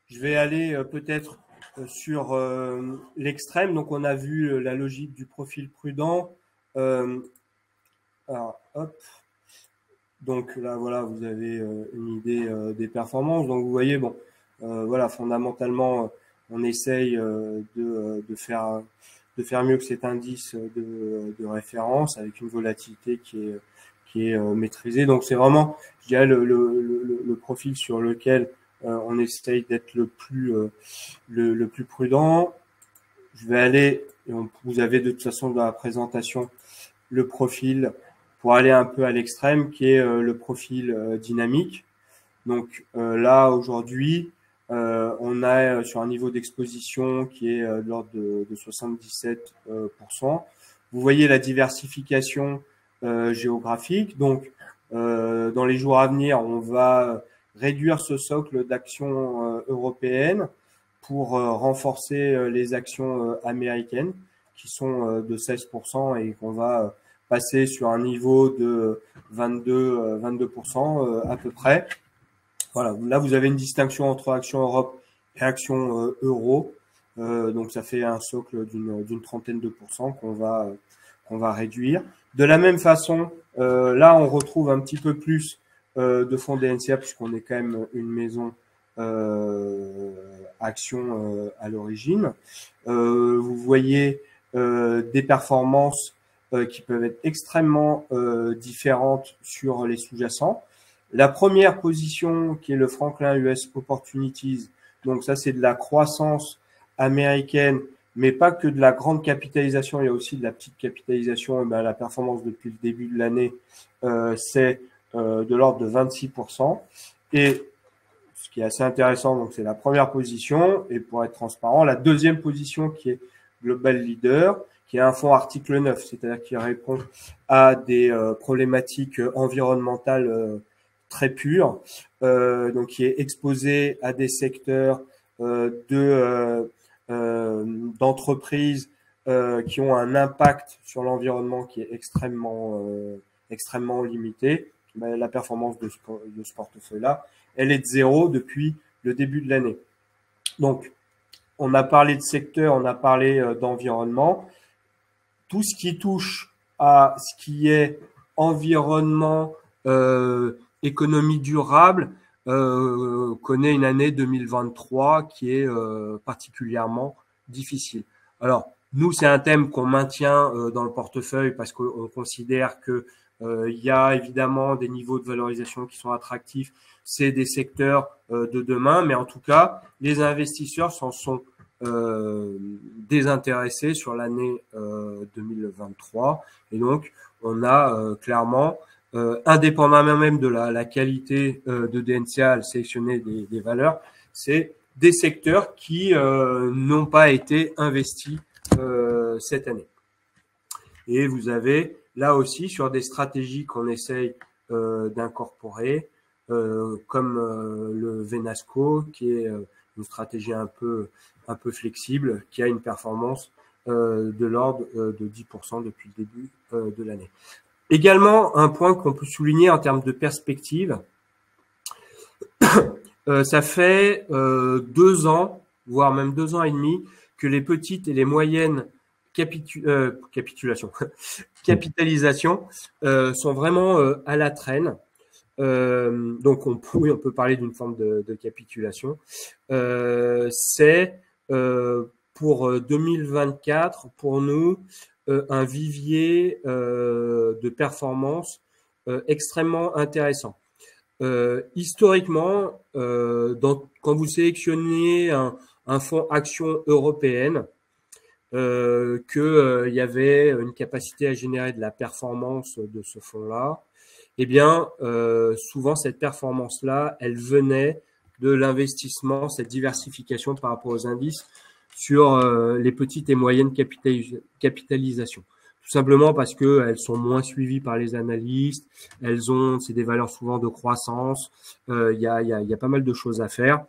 Je vais aller peut-être sur l'extrême. Donc, on a vu la logique du profil prudent. Alors, hop. Donc là, voilà, vous avez une idée des performances. Donc, vous voyez, bon, voilà, fondamentalement, on essaye de faire mieux que cet indice de référence avec une volatilité qui est maîtrisée. Donc, c'est vraiment, je dirais, le profil sur lequel on essaye d'être le plus prudent. Je vais aller, vous avez de toute façon dans la présentation le profil pour aller un peu à l'extrême, qui est le profil dynamique. Donc là, aujourd'hui, on est sur un niveau d'exposition qui est de l'ordre de 77%. Vous voyez la diversification géographique. Donc, dans les jours à venir, on va réduire ce socle d'actions européennes pour renforcer les actions américaines qui sont de 16% et qu'on va passer sur un niveau de 22% à peu près. Voilà, là vous avez une distinction entre actions Europe et actions euro. Donc ça fait un socle d'une trentaine de pourcents qu'on va réduire. De la même façon, là on retrouve un petit peu plus de fonds DNCA puisqu'on est quand même une maison actions à l'origine. Vous voyez des performances qui peuvent être extrêmement différentes sur les sous-jacents. La première position, qui est le Franklin US Opportunities, donc ça c'est de la croissance américaine, mais pas que de la grande capitalisation, il y a aussi de la petite capitalisation. Ben, la performance depuis le début de l'année, c'est de l'ordre de 26%. Et ce qui est assez intéressant, donc c'est la première position. Et pour être transparent, la deuxième position qui est Global Leader, qui est un fonds article 9, c'est-à-dire qui répond à des problématiques environnementales très pures, donc qui est exposé à des secteurs d'entreprises qui ont un impact sur l'environnement qui est extrêmement limité. Ben, la performance de ce portefeuille-là, elle est de 0 depuis le début de l'année. Donc, on a parlé de secteur, on a parlé d'environnement. Tout ce qui touche à ce qui est environnement, économie durable, connaît une année 2023 qui est particulièrement difficile. Alors, nous, c'est un thème qu'on maintient dans le portefeuille parce qu'on considère que il y a évidemment des niveaux de valorisation qui sont attractifs. C'est des secteurs de demain, mais en tout cas, les investisseurs s'en sont désintéressés sur l'année 2023. Et donc, on a clairement, indépendamment même de la qualité de DNCA, sélectionner des valeurs, c'est des secteurs qui n'ont pas été investis cette année. Et vous avez là aussi sur des stratégies qu'on essaye d'incorporer, comme le Venasco, qui est une stratégie un peu flexible, qui a une performance de l'ordre de 10% depuis le début de l'année. Également, un point qu'on peut souligner en termes de perspective, ça fait 2 ans, voire même 2 ans et demi, que les petites et les moyennes capitalisations sont vraiment à la traîne. Donc on peut parler d'une forme de capitulation. C'est pour 2024 pour nous un vivier de performance extrêmement intéressant. Historiquement, quand vous sélectionnez un fonds action européenne, qu'il y avait une capacité à générer de la performance de ce fonds-là, eh bien, souvent cette performance-là, elle venait de l'investissement, cette diversification par rapport aux indices sur les petites et moyennes capitalisations. Tout simplement parce que elles sont moins suivies par les analystes, c'est des valeurs souvent de croissance, il y a pas mal de choses à faire.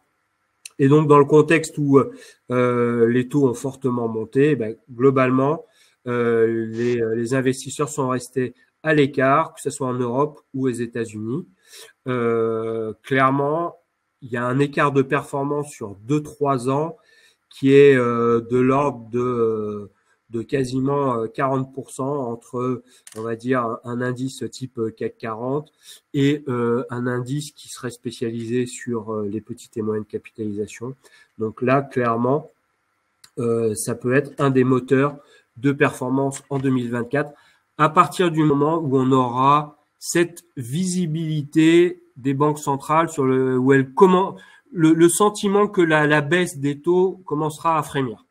Et donc, dans le contexte où les taux ont fortement monté, ben, globalement, les investisseurs sont restés à l'écart, que ce soit en Europe ou aux États-Unis. Clairement, il y a un écart de performance sur 2-3 ans qui est de l'ordre de quasiment 40% entre, on va dire, un indice type CAC 40 et un indice qui serait spécialisé sur les petites et moyennes capitalisations. Donc là, clairement, ça peut être un des moteurs de performance en 2024 à partir du moment où on aura cette visibilité des banques centrales sur le sentiment que la baisse des taux commencera à frémir.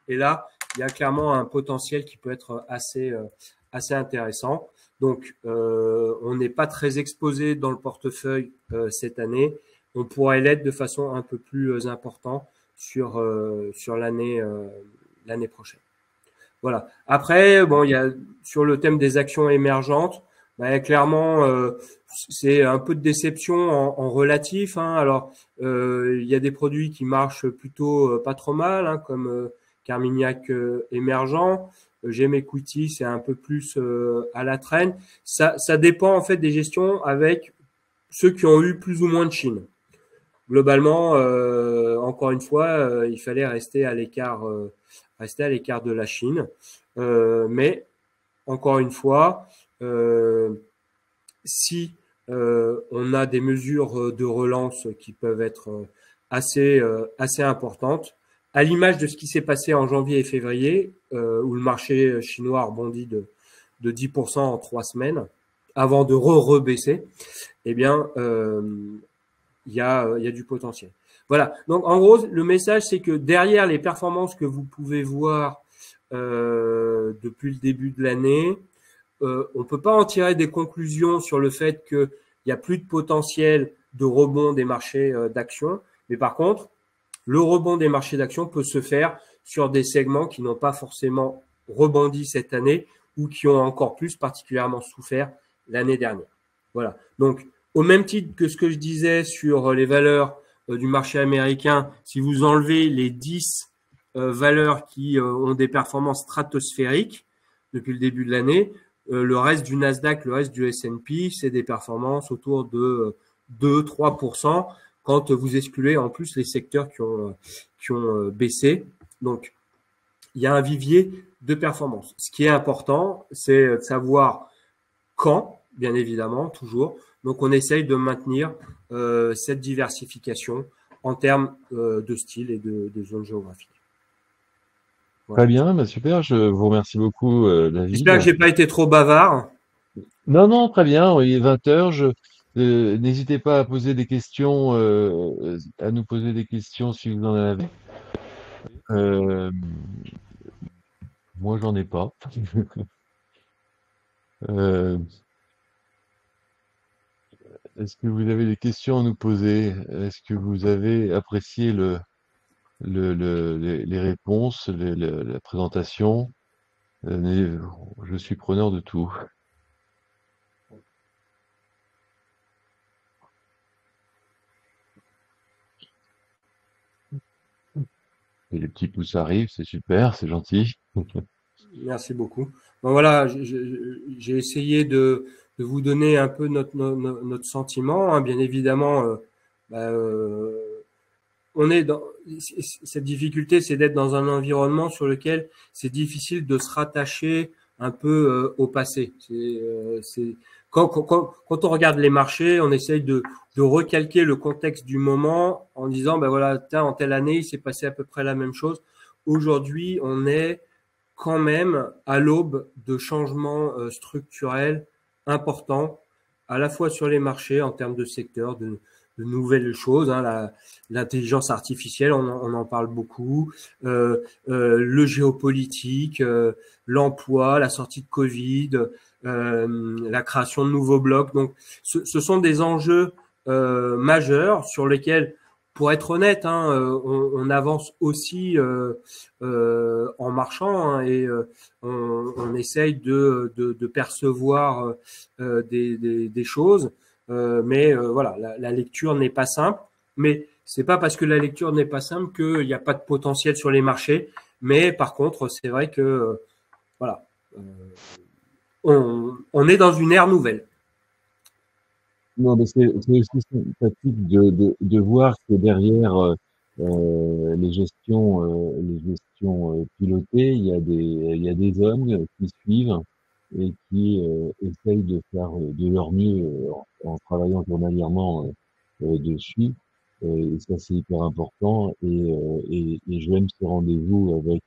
Et là, il y a clairement un potentiel qui peut être assez intéressant. Donc, on n'est pas très exposé dans le portefeuille cette année. On pourrait l'être de façon un peu plus importante sur l'année prochaine. Voilà. Après, bon, il y a sur le thème des actions émergentes, ben, clairement, c'est un peu de déception en relatif. Hein. Alors, il y a des produits qui marchent plutôt pas trop mal, hein, comme Carmignac émergent. GM Equity, c'est un peu plus à la traîne. Ça dépend en fait des gestions avec ceux qui ont eu plus ou moins de Chine. Globalement, encore une fois, il fallait rester à l'écart de la Chine. Mais encore une fois, si on a des mesures de relance qui peuvent être assez importantes, à l'image de ce qui s'est passé en janvier et février, où le marché chinois a rebondi de 10% en 3 semaines, avant de rebaisser. Eh bien, il y a du potentiel. Voilà. Donc, en gros, le message, c'est que derrière les performances que vous pouvez voir depuis le début de l'année, on peut pas en tirer des conclusions sur le fait qu'il y a plus de potentiel de rebond des marchés d'actions. Mais par contre, le rebond des marchés d'actions peut se faire sur des segments qui n'ont pas forcément rebondi cette année ou qui ont encore plus particulièrement souffert l'année dernière. Voilà. Donc, au même titre que ce que je disais sur les valeurs du marché américain, si vous enlevez les 10 valeurs qui ont des performances stratosphériques depuis le début de l'année, le reste du Nasdaq, le reste du S&P, c'est des performances autour de 2-3% quand vous excluez en plus les secteurs qui ont baissé. Donc, il y a un vivier de performance. Ce qui est important, c'est de savoir quand, bien évidemment, toujours. Donc, on essaye de maintenir cette diversification en termes de style et de zone géographique. Voilà. Très bien, bah super, je vous remercie beaucoup, David. J'espère que j'ai pas été trop bavard. Non, non, très bien, il est 20h. N'hésitez pas à poser des questions, à nous poser des questions si vous en avez. Moi, j'en ai pas. Est-ce que vous avez des questions à nous poser? Est-ce que vous avez apprécié les réponses, la présentation? Je suis preneur de tout. Et les petits pouces arrivent, c'est super, c'est gentil. Merci beaucoup. Bon, voilà, j'ai essayé de vous donner un peu notre sentiment, hein. Bien évidemment, on est dans cette difficulté, c'est d'être dans un environnement sur lequel c'est difficile de se rattacher un peu au passé. Quand on regarde les marchés, on essaye de recalquer le contexte du moment en disant, ben voilà, en telle année, il s'est passé à peu près la même chose. Aujourd'hui, on est quand même à l'aube de changements structurels importants, à la fois sur les marchés en termes de secteur, de nouvelles choses, hein, l'intelligence artificielle, on en parle beaucoup, le géopolitique, l'emploi, la sortie de Covid, la création de nouveaux blocs. Donc, ce sont des enjeux majeurs sur lesquels, pour être honnête, hein, on avance aussi en marchant, hein, et on essaye de percevoir des choses. Mais voilà, la lecture n'est pas simple. Mais c'est pas parce que la lecture n'est pas simple qu'il n'y a pas de potentiel sur les marchés. Mais par contre, c'est vrai que voilà, on est dans une ère nouvelle. Non, mais c'est aussi sympathique de voir que derrière les gestions pilotées, il y a des hommes qui suivent et qui essayent de faire de leur mieux en travaillant journalièrement dessus. Et ça, c'est hyper important. Et j'aime ces rendez-vous avec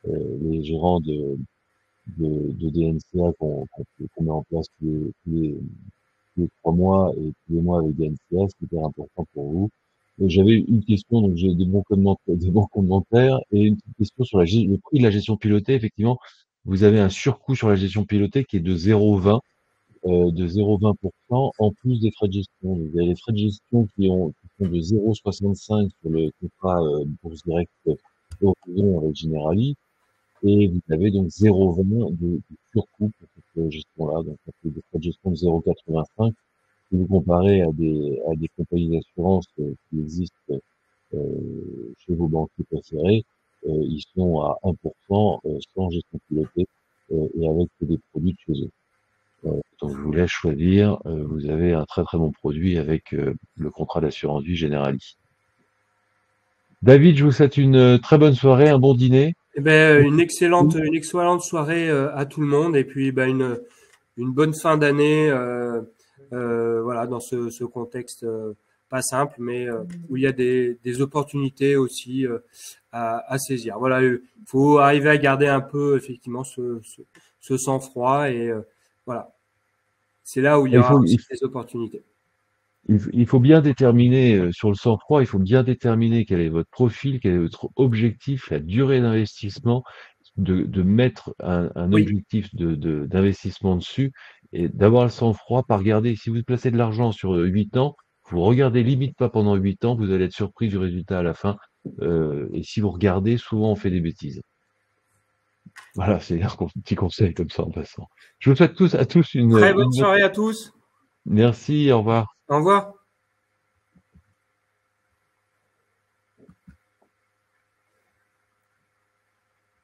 les gérants de DNCA qu'on met en place tous les 3 mois et tous les mois avec DNCA, c'est hyper important pour vous. J'avais une question, donc j'ai des bons commentaires et une petite question sur le prix de la gestion pilotée. Effectivement, vous avez un surcoût sur la gestion pilotée qui est de 0,20, de 0,20% en plus des frais de gestion. Vous avez les frais de gestion qui sont de 0,65 sur le contrat bourse directe Horizon avec Generali. Et vous avez donc 0,20 de surcoût pour cette gestion-là. Donc, ça fait des frais de gestion de 0,85. Si vous comparez à des compagnies d'assurance qui existent chez vos banquiers préférés, ils sont à 1% sans gestion pilotée et avec des produits de chez eux. Donc, je vous laisse choisir. Vous avez un très très bon produit avec le contrat d'assurance vie Generali. David, je vous souhaite une très bonne soirée, un bon dîner. Eh ben, une excellente soirée à tout le monde et puis une bonne fin d'année voilà, dans ce contexte pas simple, mais où il y a des opportunités aussi à saisir. Voilà, il faut arriver à garder un peu effectivement ce sang-froid et voilà, c'est là où il y Il aura faut, aussi des opportunités. il faut bien déterminer, sur le sang-froid, il faut bien déterminer quel est votre profil, quel est votre objectif, la durée d'investissement, de mettre un Oui, objectif d'investissement dessus et d'avoir le sang-froid, pas regarder. Si vous placez de l'argent sur 8 ans, vous regardez limite pas pendant 8 ans, vous allez être surpris du résultat à la fin. Et si vous regardez, souvent on fait des bêtises. Voilà, c'est un petit conseil comme ça en passant. Je vous souhaite à tous très bonne une bonne... soirée à tous. Merci, au revoir. Au revoir.